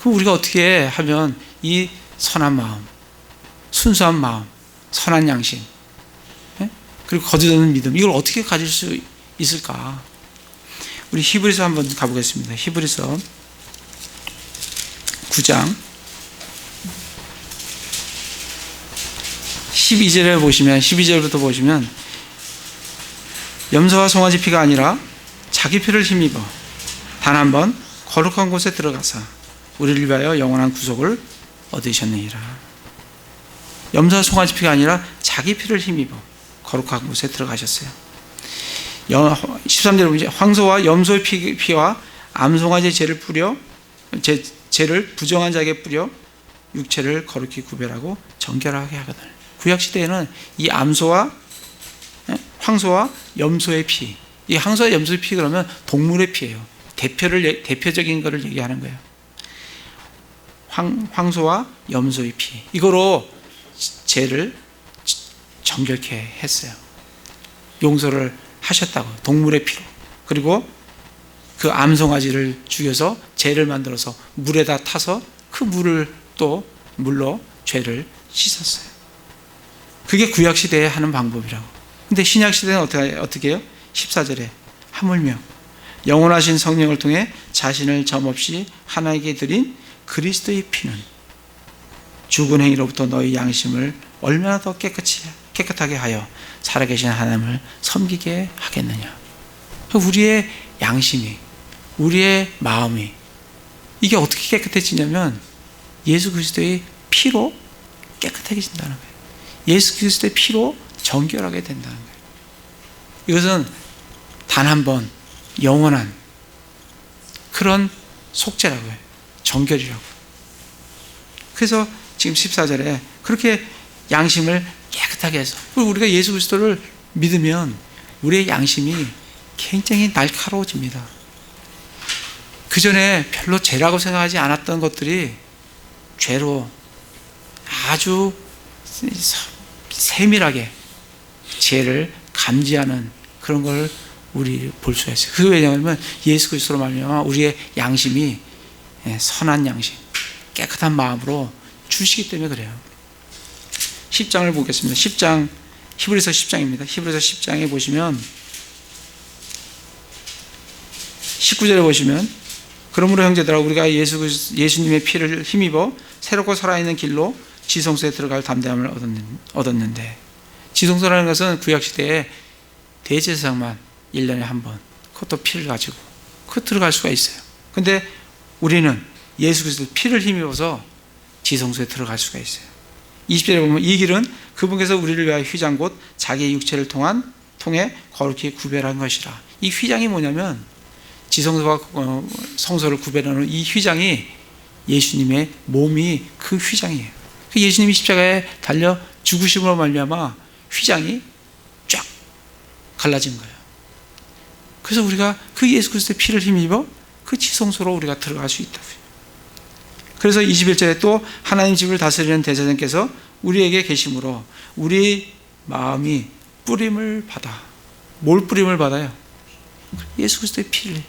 그럼 우리가 어떻게 하면 이 선한 마음, 순수한 마음, 선한 양심, 그리고 거짓 없는 믿음, 이걸 어떻게 가질 수 있을까? 우리 히브리서 한번 가보겠습니다. 히브리서 9장 12절에 보시면 12절부터 보시면 염소와 송아지 피가 아니라 자기 피를 힘입어 단 한 번 거룩한 곳에 들어가서 우리를 위하여 영원한 구속을 얻으셨느니라. 염소와 송아지 피가 아니라 자기 피를 힘입어 거룩한 곳에 들어가셨어요. 13절에 보면 황소와 염소의 피와 암송아지의 죄를 부정한 자에게 뿌려 육체를 거룩히 구별하고 정결하게 하거든. 구약시대에는 이 황소와 염소의 피, 이 황소와 염소의 피 그러면 동물의 피예요. 대표적인 것을 얘기하는 거예요. 황소와 염소의 피, 이거로 죄를 정결케 했어요. 용서를 하셨다고, 동물의 피로. 그리고 그 암송아지를 죽여서 죄를 만들어서 물에다 타서 그 물을 또 물로 죄를 씻었어요. 그게 구약시대에 하는 방법이라고. 근데 신약시대는 어떻게 해요? 14절에 하물며 영원하신 성령을 통해 자신을 점없이 하나님께 드린 그리스도의 피는 죽은 행위로부터 너희 양심을 얼마나 더 깨끗하게 하여 살아계신 하나님을 섬기게 하겠느냐. 우리의 양심이, 우리의 마음이 이게 어떻게 깨끗해지냐면 예수 그리스도의 피로 깨끗해진다는 거예요. 예수 그리스도의 피로 정결하게 된다는 거예요. 이것은 단 한 번 영원한 그런 속죄라고요. 정결이라고. 그래서 지금 14절에 그렇게 양심을 깨끗하게 해서, 우리가 예수 그리스도를 믿으면 우리의 양심이 굉장히 날카로워집니다. 그 전에 별로 죄라고 생각하지 않았던 것들이 죄로 아주 세밀하게 죄를 감지하는 그런 걸 우리 볼 수가 있어요. 그게 왜냐하면 예수 그리스도로 말미암아 우리의 양심이 선한 양심, 깨끗한 마음으로 주시기 때문에 그래요. 10장을 보겠습니다. 10장, 히브리서 10장입니다. 히브리서 10장에 보시면 19절에 보시면 그러므로 형제들아 우리가 예수님의 피를 힘입어 새롭고 살아있는 길로 지성소에 들어갈 담대함을 얻었는데, 지성소라는 것은 구약시대에 대제사장만 1년에 한 번, 그것도 피를 가지고 그 들어갈 수가 있어요. 근데 우리는 예수 그리스도의 피를 힘입어서 지성소에 들어갈 수가 있어요. 20절에 보면 이 길은 그분께서 우리를 위하여 휘장 곧 자기의 육체를 통해 거룩히 구별한 것이라. 이 휘장이 뭐냐면 지성소와 성소를 구별하는 이 휘장이 예수님의 몸이 그 휘장이에요. 예수님이 십자가에 달려 죽으심으로 말미암아 휘장이 쫙 갈라진 거예요. 그래서 우리가 그 예수 그리스도의 피를 힘입어 그 지성소로 우리가 들어갈 수 있다고요. 그래서 21절에 또 하나님 집을 다스리는 대제사장께서 우리에게 계심으로 우리 마음이 뿌림을 받아. 뭘 뿌림을 받아요? 예수 그리스도의 피를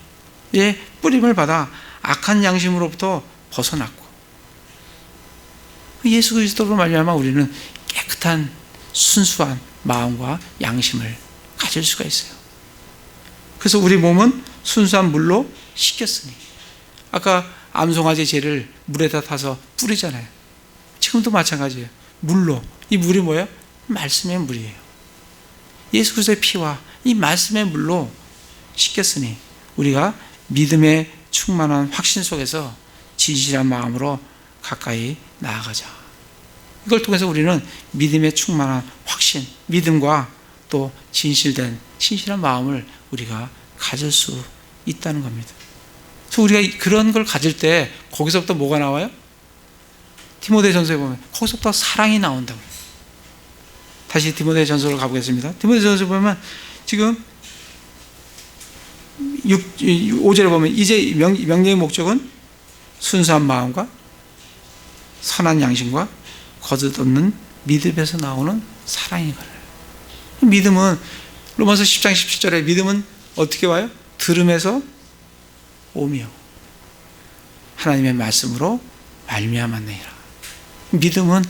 뿌림을 받아 악한 양심으로부터 벗어났고, 예수 그리스도로 말미암아 우리는 깨끗한 순수한 마음과 양심을 가질 수가 있어요. 그래서 우리 몸은 순수한 물로 씻겼으니, 아까 암송아지 죄를 물에다 타서 뿌리잖아요. 지금도 마찬가지예요. 물로. 이 물이 뭐예요? 말씀의 물이에요. 예수 그리스도의 피와 이 말씀의 물로 씻겼으니 우리가 믿음의 충만한 확신 속에서 진실한 마음으로 가까이 나아가자. 이걸 통해서 우리는 믿음의 충만한 확신, 믿음과 또 진실한 마음을 우리가 가질 수 있다는 겁니다. 그래서 우리가 그런 걸 가질 때 거기서부터 뭐가 나와요? 디모데전서에 보면 거기서부터 사랑이 나온다고요. 다시 디모데전서로 가보겠습니다. 디모데전서 보면 지금 5절에 보면 이제 명령의 목적은 순수한 마음과 선한 양심과 거짓 없는 믿음에서 나오는 사랑이거든요. 믿음은 로마서 10장 17절에 믿음은 어떻게 와요? 들음에서 오며 하나님의 말씀으로 말미암았느니라. 믿음은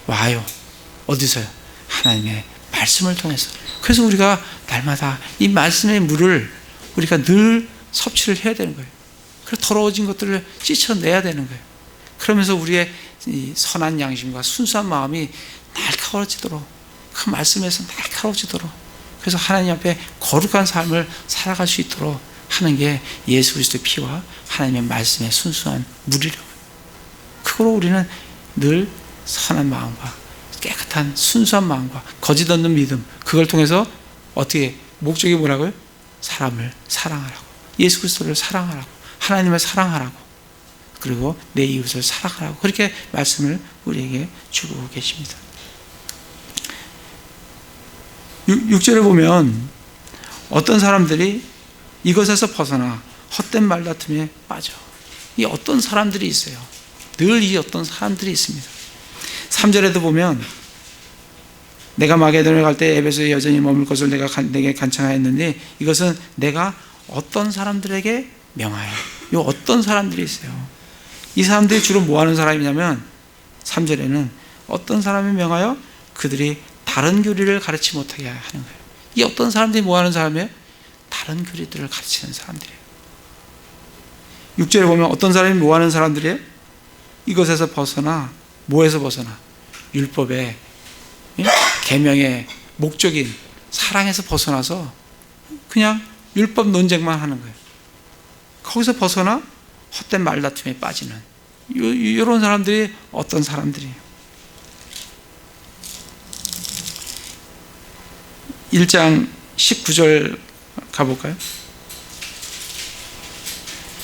와요. 어디서요? 하나님의 말씀을 통해서. 그래서 우리가 날마다 이 말씀의 물을 우리가 늘 섭취를 해야 되는 거예요. 그래서 더러워진 것들을 씻어내야 되는 거예요. 그러면서 우리의 이 선한 양심과 순수한 마음이 날카로워지도록, 그 말씀에서 날카로워지도록, 그래서 하나님 앞에 거룩한 삶을 살아갈 수 있도록 하는 게 예수 그리스도의 피와 하나님의 말씀의 순수한 무리력. 그거로 우리는 늘 선한 마음과 깨끗한 순수한 마음과 거짓 없는 믿음, 그걸 통해서 어떻게 목적이 뭐라고요? 사람을 사랑하라고, 예수 그리스도를 사랑하라고, 하나님을 사랑하라고, 그리고 내 이웃을 사랑하라고, 그렇게 말씀을 우리에게 주고 계십니다. 6절에 보면 어떤 사람들이 이것에서 벗어나 헛된 말다툼에 빠져. 이 어떤 사람들이 있어요. 늘 이 어떤 사람들이 있습니다. 3절에도 보면 내가 마게도냐에 갈 때 에베소에 여전히 머물 것을 내게 간청하였는데 이것은 내가 어떤 사람들에게 명하여. 이 어떤 사람들이 있어요. 이 사람들이 주로 뭐 하는 사람이냐면 3절에는 어떤 사람이 명하여 그들이 다른 교리를 가르치지 못하게 하는 거예요. 이 어떤 사람들이 뭐 하는 사람이에요? 다른 교리들을 가르치는 사람들이에요. 6절에 보면 어떤 사람이 뭐 하는 사람들이에요? 이것에서 벗어나, 뭐에서 벗어나? 율법의 계명의 목적인 사랑에서 벗어나서 그냥 율법 논쟁만 하는 거예요. 거기서 벗어나 헛된 말다툼에 빠지는 이런 사람들이 어떤 사람들이에요. 1장 19절 가볼까요?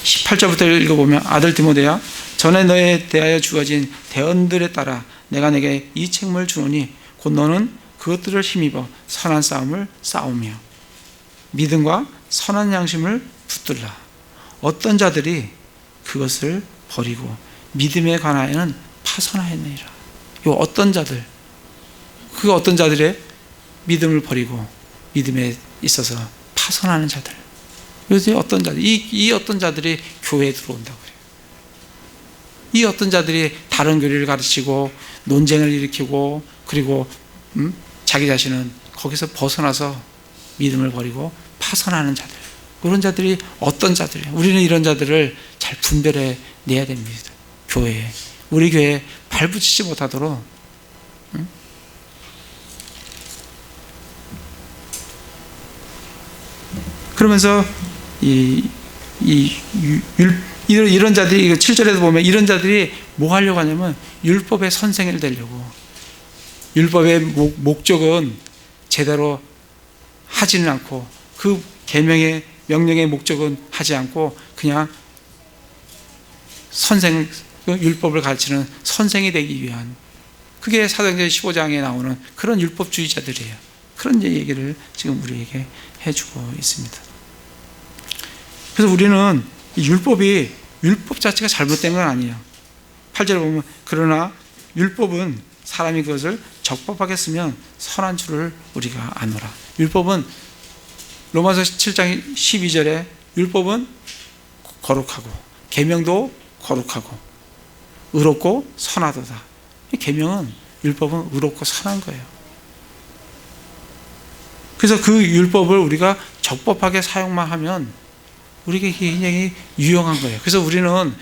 18절부터 읽어보면 아들 디모데야, 전에 너에 대하여 주어진 대언들에 따라 내가 내게 이 책임을 주노니 곧 너는 그것들을 힘입어 선한 싸움을 싸우며 믿음과 선한 양심을 붙들라. 어떤 자들이 그것을 버리고 믿음에 관하여는 파선하였느니라. 이 어떤 자들, 그 어떤 자들의 믿음을 버리고 믿음에 있어서 파선하는 자들, 요새 어떤 자들, 이 어떤 자들이 교회에 들어온다고 그래요. 이 어떤 자들이 다른 교리를 가르치고 논쟁을 일으키고 그리고 자기 자신은 거기서 벗어나서 믿음을 버리고 파선하는 자들, 그런 자들이 어떤 자들이에요. 우리는 이런 자들을 잘 분별해 내야 됩니다. 교회에, 우리 교회에 발붙이지 못하도록. 그러면서 이런 자들이 7절에도 보면 이런 자들이 뭐 하려고 하냐면 율법의 선생을 되려고, 율법의 목적은 제대로 하지는 않고 그 계명의 명령의 목적은 하지 않고 그냥 선생, 율법을 가르치는 선생이 되기 위한, 그게 사도행전 15장에 나오는 그런 율법주의자들이에요. 그런 얘기를 지금 우리에게 해주고 있습니다. 그래서 우리는 율법 자체가 잘못된 건 아니에요. 8절에 보면 그러나 율법은 사람이 그것을 적법하게 쓰면 선한 줄을 우리가 아노라. 율법은 로마서 7장 12절에 율법은 거룩하고 계명도 거룩하고 의롭고 선하도다. 계명은, 율법은 의롭고 선한 거예요. 그래서 그 율법을 우리가 적법하게 사용만 하면 우리에게 굉장히 유용한 거예요. 그래서 우리는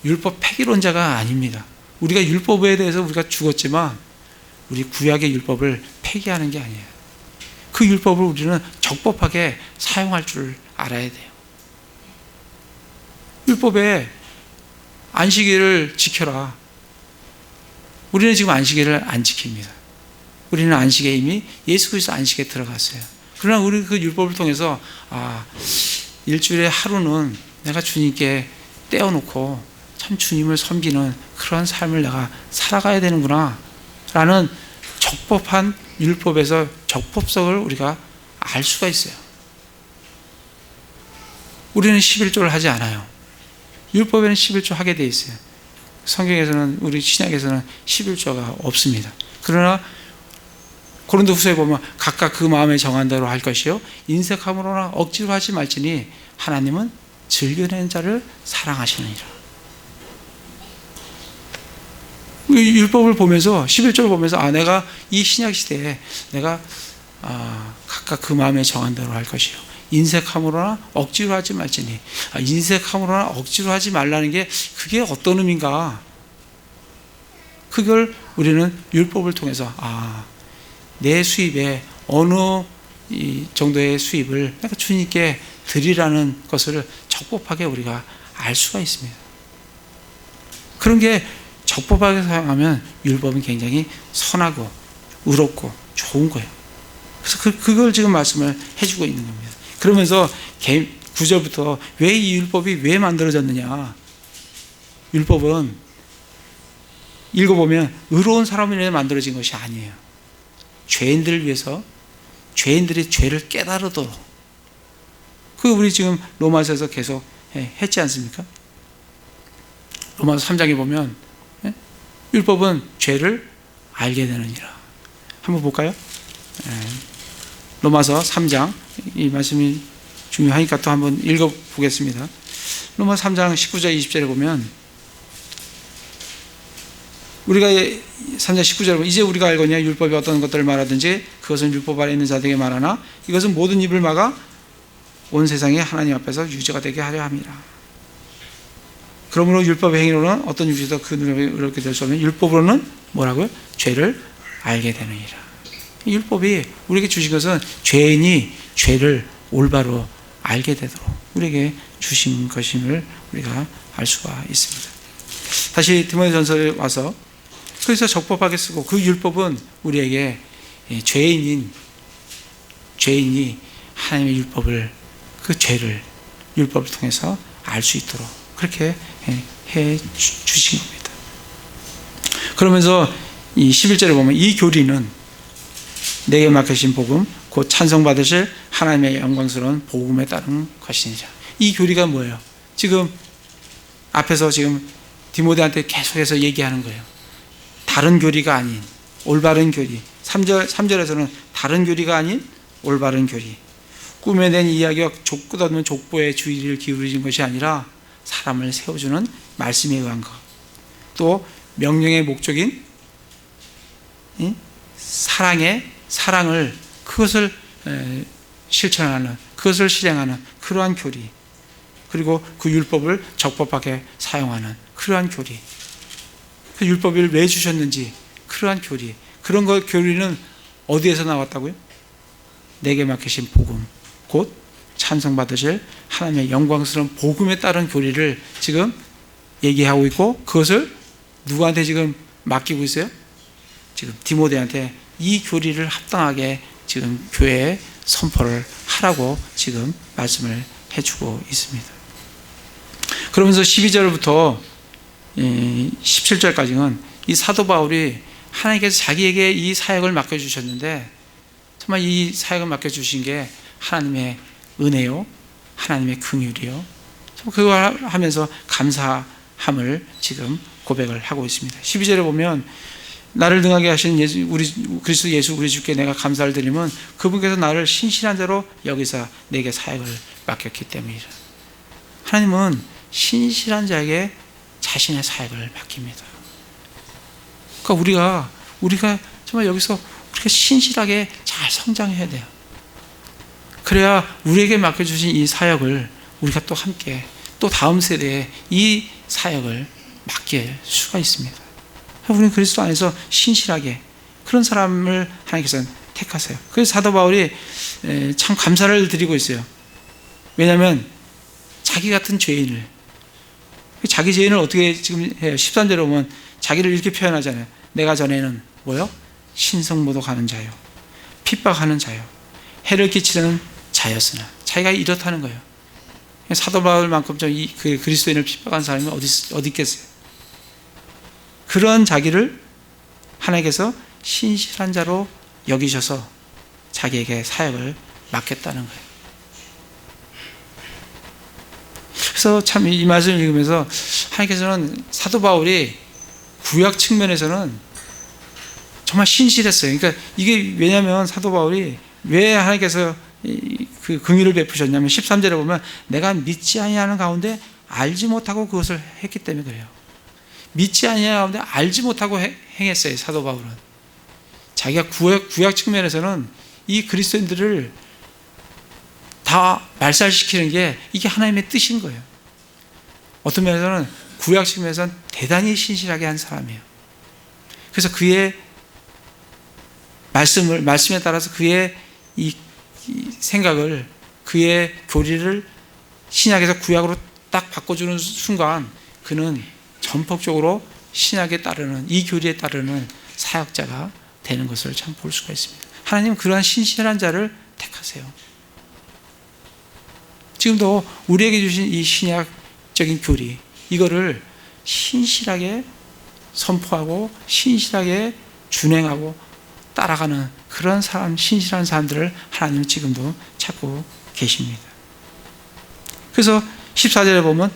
율법 폐기론자가 아닙니다. 우리가 율법에 대해서 우리가 죽었지만 우리 구약의 율법을 폐기하는 게 아니에요. 그 율법을 우리는 적법하게 사용할 줄 알아야 돼요. 율법에 안식일을 지켜라. 우리는 지금 안식일을 안 지킵니다. 우리는 안식에 이미 예수 그리스도 안식에 들어갔어요. 그러나 우리 그 율법을 통해서 일주일에 하루는 내가 주님께 떼어놓고 참 주님을 섬기는 그런 삶을 내가 살아가야 되는구나 라는 적법한 율법에서 적법성을 우리가 알 수가 있어요. 우리는 11조를 하지 않아요. 율법에는 11조 하게 돼 있어요. 성경에서는, 우리 신약에서는 11조가 없습니다. 그러나 고린도후서에 보면 각각 그 마음에 정한 대로 할 것이요 인색함으로나 억지로 하지 말지니 하나님은 즐겨내는 자를 사랑하시느니라. 율법을 보면서, 11조를 보면서 내가 이 신약 시대에 내가 각각 그 마음에 정한 대로 할 것이요 인색함으로나 억지로 하지 말지니, 인색함으로나 억지로 하지 말라는 게 그게 어떤 의미인가 그걸 우리는 율법을 통해서 내 수입에 어느 이 정도의 수입을 내가 주님께 드리라는 것을 적법하게 우리가 알 수가 있습니다. 그런 게 적법하게 사용하면 율법은 굉장히 선하고 의롭고 좋은 거예요. 그래서 그걸 지금 말씀을 해주고 있는 겁니다. 그러면서 9절부터 왜 이 율법이 왜 만들어졌느냐. 율법은 읽어보면 의로운 사람을 위해 만들어진 것이 아니에요. 죄인들을 위해서 죄인들이 죄를 깨달으도록. 우리 지금 로마서에서 계속 했지 않습니까? 로마서 3장에 보면 율법은 죄를 알게 되느니라. 한번 볼까요? 로마서 3장, 이 말씀이 중요하니까 또 한번 읽어보겠습니다. 로마서 3장 19절 20절에 보면 우리가 3장 19절에 보면 이제 우리가 알거냐 율법이 어떤 것들을 말하든지 그것은 율법 아래 있는 자들에게 말하나 이것은 모든 입을 막아 온 세상에 하나님 앞에서 유죄가 되게 하려 함이라. 그러므로 율법의 행위로는 어떤 유죄도 그 눈에 의롭게 될 수 없는 율법으로는 뭐라고요? 죄를 알게 되느니라. 율법이 우리에게 주신 것은 죄인이 죄를 올바로 알게 되도록 우리에게 주신 것임을 우리가 알 수가 있습니다. 다시 디모데전서에 와서 그래서 적법하게 쓰고 그 율법은 우리에게 죄인이 하나님의 율법을 그 죄를 율법을 통해서 알 수 있도록 그렇게 해 주신 겁니다. 그러면서 이 11절에 보면 이 교리는 내게 맡기신 복음 곧 찬송받으실 하나님의 영광스러운 복음에 따른 것이니라. 이 교리가 뭐예요? 지금 앞에서 지금 디모데한테 계속해서 얘기하는 거예요. 다른 교리가 아닌 올바른 교리. 3절에서는 다른 교리가 아닌 올바른 교리. 꿈에 낸 이야기와 끝없는 족보의 주의를 기울이는 것이 아니라 사람을 세워주는 말씀에 의한 것. 또 명령의 목적인 사랑을 그것을 실천하는 그것을 실행하는 그러한 교리. 그리고 그 율법을 적법하게 사용하는 그러한 교리. 그 율법을 왜 주셨는지 그러한 교리. 그런 교리는 어디에서 나왔다고요? 내게 맡기신 복음 곧 찬송받으실 하나님의 영광스러운 복음에 따른 교리를 지금 얘기하고 있고 그것을 누구한테 지금 맡기고 있어요? 지금 디모데한테 이 교리를 합당하게 지금 교회에 선포를 하라고 지금 말씀을 해주고 있습니다. 그러면서 12절부터 17절까지는 이 사도 바울이 하나님께서 자기에게 이 사역을 맡겨주셨는데 정말 이 사역을 맡겨주신 게 하나님의 은혜요 하나님의 긍휼이요 그걸 하면서 감사함을 지금 고백을 하고 있습니다. 12절에 보면 나를 능하게 하신 그리스도 예수 우리 주께 내가 감사를 드리면 그분께서 나를 신실한 자로 여기서 내게 사역을 맡겼기 때문이라. 하나님은 신실한 자에게 자신의 사역을 맡깁니다. 그러니까 우리가 정말 여기서 우리가 신실하게 잘 성장해야 돼요. 그래야 우리에게 맡겨주신 이 사역을 우리가 또 함께 또 다음 세대에 이 사역을 맡길 수가 있습니다. 우리는 그리스도 안에서 신실하게 그런 사람을 하나님께서는 택하세요. 그래서 사도 바울이 참 감사를 드리고 있어요. 왜냐하면 자기 같은 죄인을 자기 죄인을 어떻게 지금 해요? 13절에 보면 자기를 이렇게 표현하잖아요. 내가 전에는 뭐요? 신성모독하는 자요 핍박하는 자요 해를 끼치는 자였으나 자기가 이렇다는 거예요. 사도 바울만큼 그 그리스도인을 핍박한 사람이 어디 있겠어요? 그런 자기를 하나님께서 신실한 자로 여기셔서 자기에게 사역을 맡겼다는 거예요. 그래서 참 이 말씀을 읽으면서 하나님께서는 사도 바울이 구약 측면에서는 정말 신실했어요. 그러니까 이게 왜냐하면 사도 바울이 왜 하나님께서 그 긍휼을 베푸셨냐면 13절에 보면 내가 믿지 아니하는 가운데 알지 못하고 그것을 했기 때문에 그래요. 믿지 아니하는 가운데 알지 못하고 행했어요. 사도 바울은 자기가 구약 측면에서는 이 그리스도인들을 다 말살시키는 게 이게 하나님의 뜻인 거예요. 어떤 면에서는 구약 측면에서는 대단히 신실하게 한 사람이에요. 그래서 그의 말씀에 따라서 그의 이 생각을, 그의 교리를 신약에서 구약으로 딱 바꿔주는 순간 그는 전폭적으로 신약에 따르는, 이 교리에 따르는 사역자가 되는 것을 참 볼 수가 있습니다. 하나님은 그러한 신실한 자를 택하세요. 지금도 우리에게 주신 이 신약적인 교리, 이거를 신실하게 선포하고 신실하게 준행하고 따라가는 그런 사람, 신실한 사람들을 하나님은 지금도 찾고 계십니다. 그래서 14절에 보면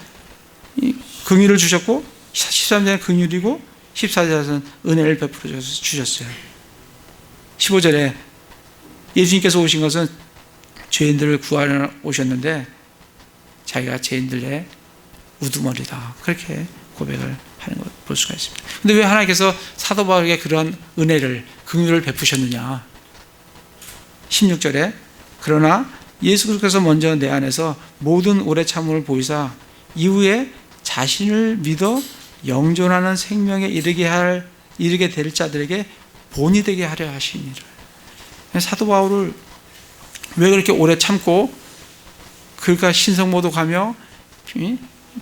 긍휼을 주셨고, 13절에 긍휼이고 14절에서는 은혜를 베풀어 주셨어요. 15절에 예수님께서 오신 것은 죄인들을 구하러 오셨는데 자기가 죄인들의 우두머리다, 그렇게 고백을 하는 걸 볼 수가 있습니다. 그런데 왜 하나님께서 사도 바울에게 그런 은혜를, 긍휼을 베푸셨느냐? 16절에 그러나 예수 그리스도께서 먼저 내 안에서 모든 오래 참음을 보이사 이후에 자신을 믿어 영존하는 생명에 이르게 될 자들에게 본이 되게 하려 하시니라. 사도 바울을 왜 그렇게 오래 참고 그가 신성모독하며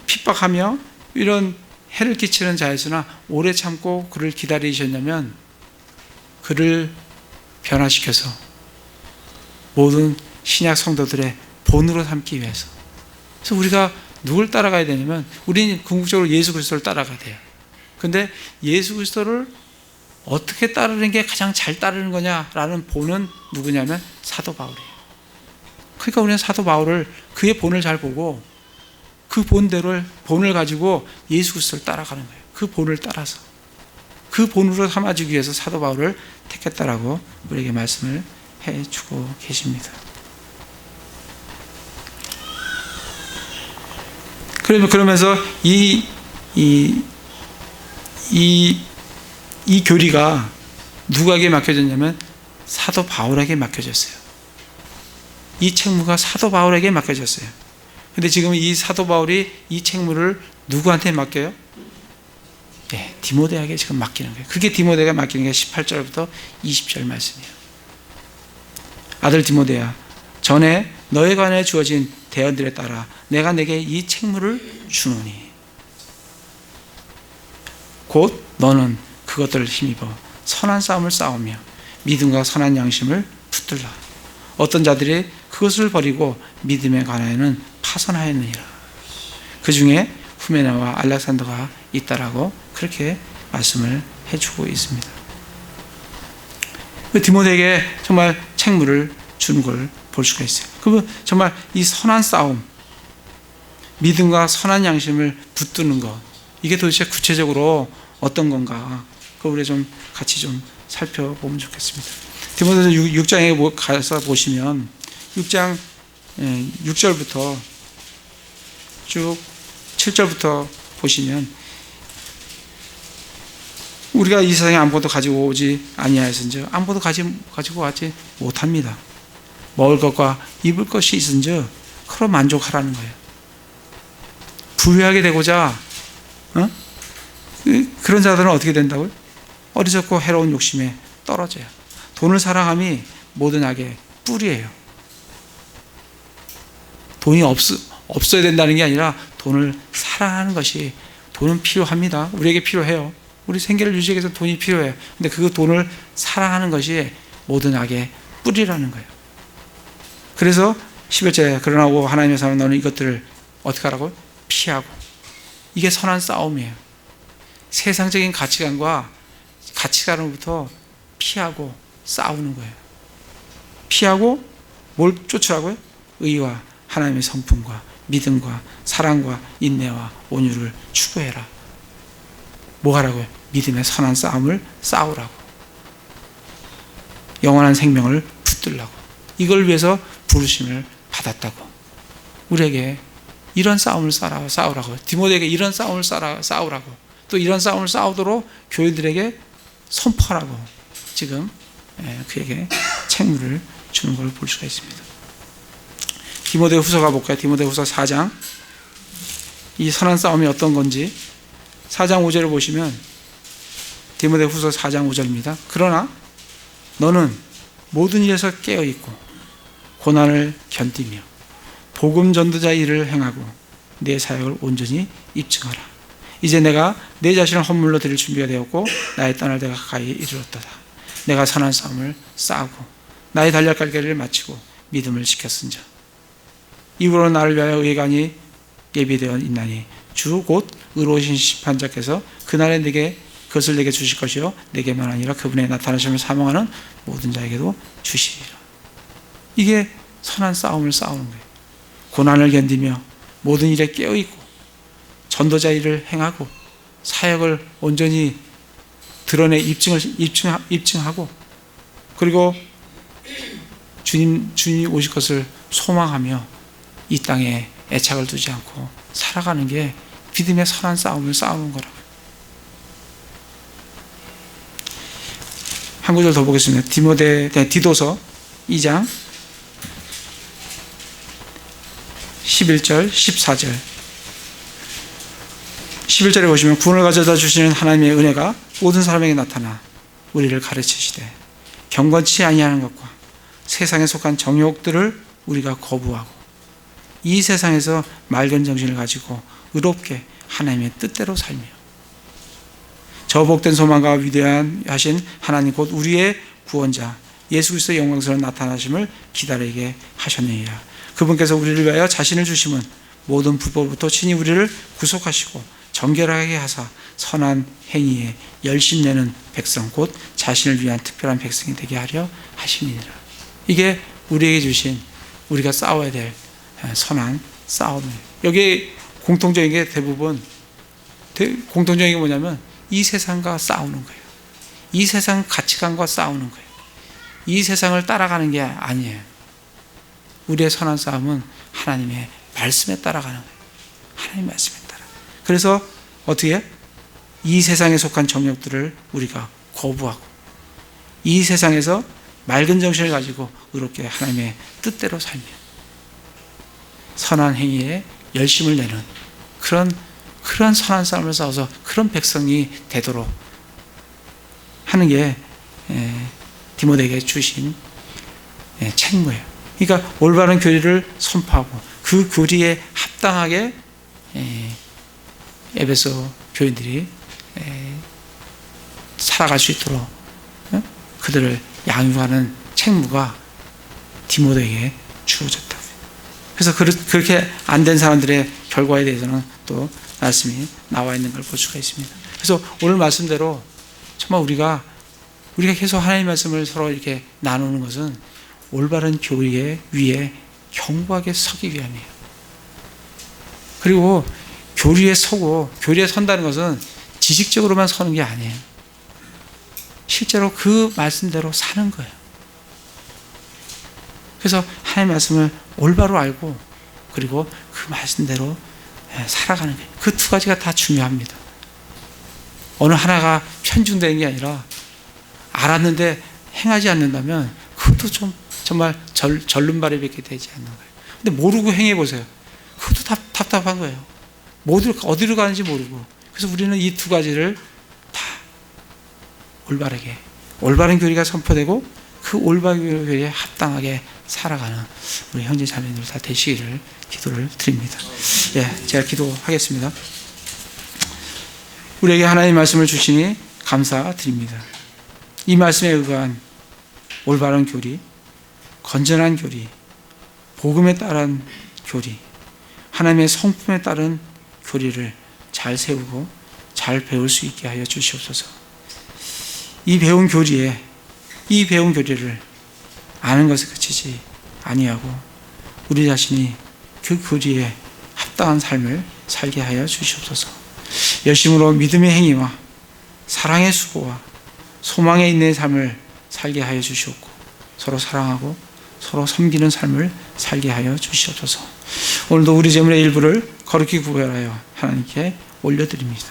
핍박하며 이런 해를 끼치는 자에서나 오래 참고 그를 기다리셨냐면 그를 변화시켜서 모든 신약 성도들의 본으로 삼기 위해서. 그래서 우리가 누굴 따라가야 되냐면 우리는 궁극적으로 예수 그리스도를 따라가야 돼요. 그런데 예수 그리스도를 어떻게 따르는 게 가장 잘 따르는 거냐라는 본은 누구냐면 사도 바울이에요. 그러니까 우리는 사도 바울을, 그의 본을 잘 보고 그 본을 가지고 예수 그리스도를 따라가는 거예요. 그 본을 따라서 그 본으로 삼아주기 위해서 사도 바울을 택했다라고 우리에게 말씀을 해주고 계십니다. 그러면서 이 교리가 누구에게 맡겨졌냐면 사도 바울에게 맡겨졌어요. 이 책무가 사도 바울에게 맡겨졌어요. 근데 지금 이 사도 바울이 이 책무를 누구한테 맡겨요? 네, 디모데에게 지금 맡기는 거예요. 그게 디모데가 맡기는 게 18절부터 20절 말씀이에요. 아들 디모데야, 전에 너에 관해 주어진 대언들에 따라 내가 내게 이 책무를 주노니 곧 너는 그것들을 힘입어 선한 싸움을 싸우며 믿음과 선한 양심을 붙들라. 어떤 자들이 그것을 버리고 믿음에 관하여는 파선하였느니라. 그 중에 후메나와 알렉산더가 있다라고 그렇게 말씀을 해주고 있습니다. 디모데에게 정말 책무를 주는 걸 볼 수가 있어요. 그러면 정말 이 선한 싸움, 믿음과 선한 양심을 붙드는 것, 이게 도대체 구체적으로 어떤 건가? 그걸 우리 좀 같이 좀 살펴보면 좋겠습니다. 디모데서 6장에 가서 보시면 6장 6절부터 쭉 7절부터 보시면 우리가 이 세상에 아무것도 가지고 오지 아니하였은즉 아무것도 가지고 왔지 못합니다. 먹을 것과 입을 것이 있은즉 그로 만족하라는 거예요. 부유하게 되고자 그런 자들은 어떻게 된다고요? 어리석고 해로운 욕심에 떨어져요. 돈을 사랑함이 모든 악의 뿌리예요. 돈이 없어야 된다는 게 아니라 돈을 사랑하는 것이, 돈은 필요합니다. 우리에게 필요해요. 우리 생계를 유지하기 위해서 돈이 필요해요. 근데 그 돈을 사랑하는 것이 모든 악의 뿌리라는 거예요. 그래서 11절에 그러나 하나님의 사람은 너는 이것들을 어떻게 하라고? 피하고. 이게 선한 싸움이에요. 세상적인 가치관으로부터 피하고 싸우는 거예요. 피하고 뭘 쫓으라고요? 의와 하나님의 성품과 믿음과 사랑과 인내와 온유를 추구해라. 뭐 하라고요? 믿음의 선한 싸움을 싸우라고. 영원한 생명을 붙들라고. 이걸 위해서 부르심을 받았다고. 우리에게 이런 싸움을 싸우라고. 디모데에게 이런 싸움을 싸우라고. 또 이런 싸움을 싸우도록 교회들에게 선포하라고 지금 그에게 책무를 주는 걸 볼 수가 있습니다. 디모데 후서 가볼까요? 디모데 후서 4장. 이 선한 싸움이 어떤 건지 4장 5절을 보시면 디모데후서 4장 5절입니다. 그러나 너는 모든 일에서 깨어있고 고난을 견디며 복음 전도자 일을 행하고 내 사역을 온전히 입증하라. 이제 내가 내 자신을 헌물로 드릴 준비가 되었고 나의 떠날 때가 가까이 이르렀도다. 내가 선한 싸움을 싸우고 나의 달려갈 길을 마치고 믿음을 지켰은즉 이후로 나를 위하여 의관이 예비되어 있나니 주 곧 의로우신 심판자께서 그날에 내게 그것을 내게 주실 것이요 내게만 아니라 그분의 나타나심을 사모하는 모든 자에게도 주시리라. 이게 선한 싸움을 싸우는 거예요. 고난을 견디며 모든 일에 깨어있고 전도자 일을 행하고 사역을 온전히 드러내 입증하고 그리고 주님이 오실 것을 소망하며 이 땅에 애착을 두지 않고 살아가는 게 믿음의 선한 싸움을 싸우는 거라고요. 한 구절 더 보겠습니다. 디도서 2장 11절 14절 11절에 보시면 구원을 가져다 주시는 하나님의 은혜가 모든 사람에게 나타나 우리를 가르치시되 경건치 아니하는 것과 세상에 속한 정욕들을 우리가 거부하고 이 세상에서 맑은 정신을 가지고 의롭게 하나님의 뜻대로 살며 저 복된 소망과 위대한 하신 하나님 곧 우리의 구원자 예수 그리스도의 영광스러운 나타나심을 기다리게 하셨느니라. 그분께서 우리를 위하여 자신을 주심은 모든 불법부터 친히 우리를 구속하시고 정결하게 하사 선한 행위에 열심 내는 백성 곧 자신을 위한 특별한 백성이 되게 하려 하심이니라. 이게 우리에게 주신 우리가 싸워야 될 선한 싸움이에요. 여기 공통적인 게 공통적인 게 뭐냐면 이 세상과 싸우는 거예요. 이 세상 가치관과 싸우는 거예요. 이 세상을 따라가는 게 아니에요. 우리의 선한 싸움은 하나님의 말씀에 따라가는 거예요. 하나님의 말씀에 따라. 그래서 어떻게 해요? 이 세상에 속한 정욕들을 우리가 거부하고 이 세상에서 맑은 정신을 가지고 의롭게 하나님의 뜻대로 살며 선한 행위에 열심을 내는 그런 선한 싸움을 싸워서 그런 백성이 되도록 하는 게 디모데에게 주신 책무예요. 그러니까 올바른 교리를 선포하고 그 교리에 합당하게 에베소 교인들이 살아갈 수 있도록 그들을 양육하는 책무가 디모데에게 주어졌다고요. 그래서 그렇게 안 된 사람들의 결과에 대해서는 또 말씀이 나와 있는 걸 볼 수가 있습니다. 그래서 오늘 말씀대로 정말 우리가 계속 하나님의 말씀을 서로 이렇게 나누는 것은 올바른 교리의 위에 견고하게 서기 위함이에요. 그리고 교리에 선다는 것은 지식적으로만 서는 게 아니에요. 실제로 그 말씀대로 사는 거예요. 그래서 하나님의 말씀을 올바로 알고 그리고 그 말씀대로 살아가는 거예요. 그 두 가지가 다 중요합니다. 어느 하나가 편중되는 게 아니라 알았는데 행하지 않는다면 그것도 좀 정말 절름발이밖에 되지 않는 거예요. 근데 모르고 행해보세요. 그것도 답답한 거예요. 어디로 가는지 모르고. 그래서 우리는 이 두 가지를 다 올바른 교리가 선포되고 그 올바른 교리에 합당하게 살아가는 우리 형제 자매들 다 되시기를 기도를 드립니다. 제가 기도하겠습니다. 우리에게 하나님의 말씀을 주시니 감사드립니다. 이 말씀에 의한 올바른 교리, 건전한 교리, 복음에 따른 교리, 하나님의 성품에 따른 교리를 잘 세우고 잘 배울 수 있게 하여 주시옵소서. 이 배운 교리를 아는 것에 그치지 아니하고 우리 자신이 그 교리에 합당한 삶을 살게 하여 주시옵소서. 열심으로 믿음의 행위와 사랑의 수고와 소망에 있는 삶을 살게 하여 주시옵고 서로 사랑하고 서로 섬기는 삶을 살게 하여 주시옵소서. 오늘도 우리 재물의 일부를 거룩히 구별하여 하나님께 올려드립니다.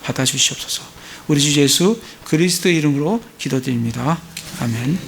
받아주시옵소서. 우리 주 예수 그리스도의 이름으로 기도드립니다. 아멘.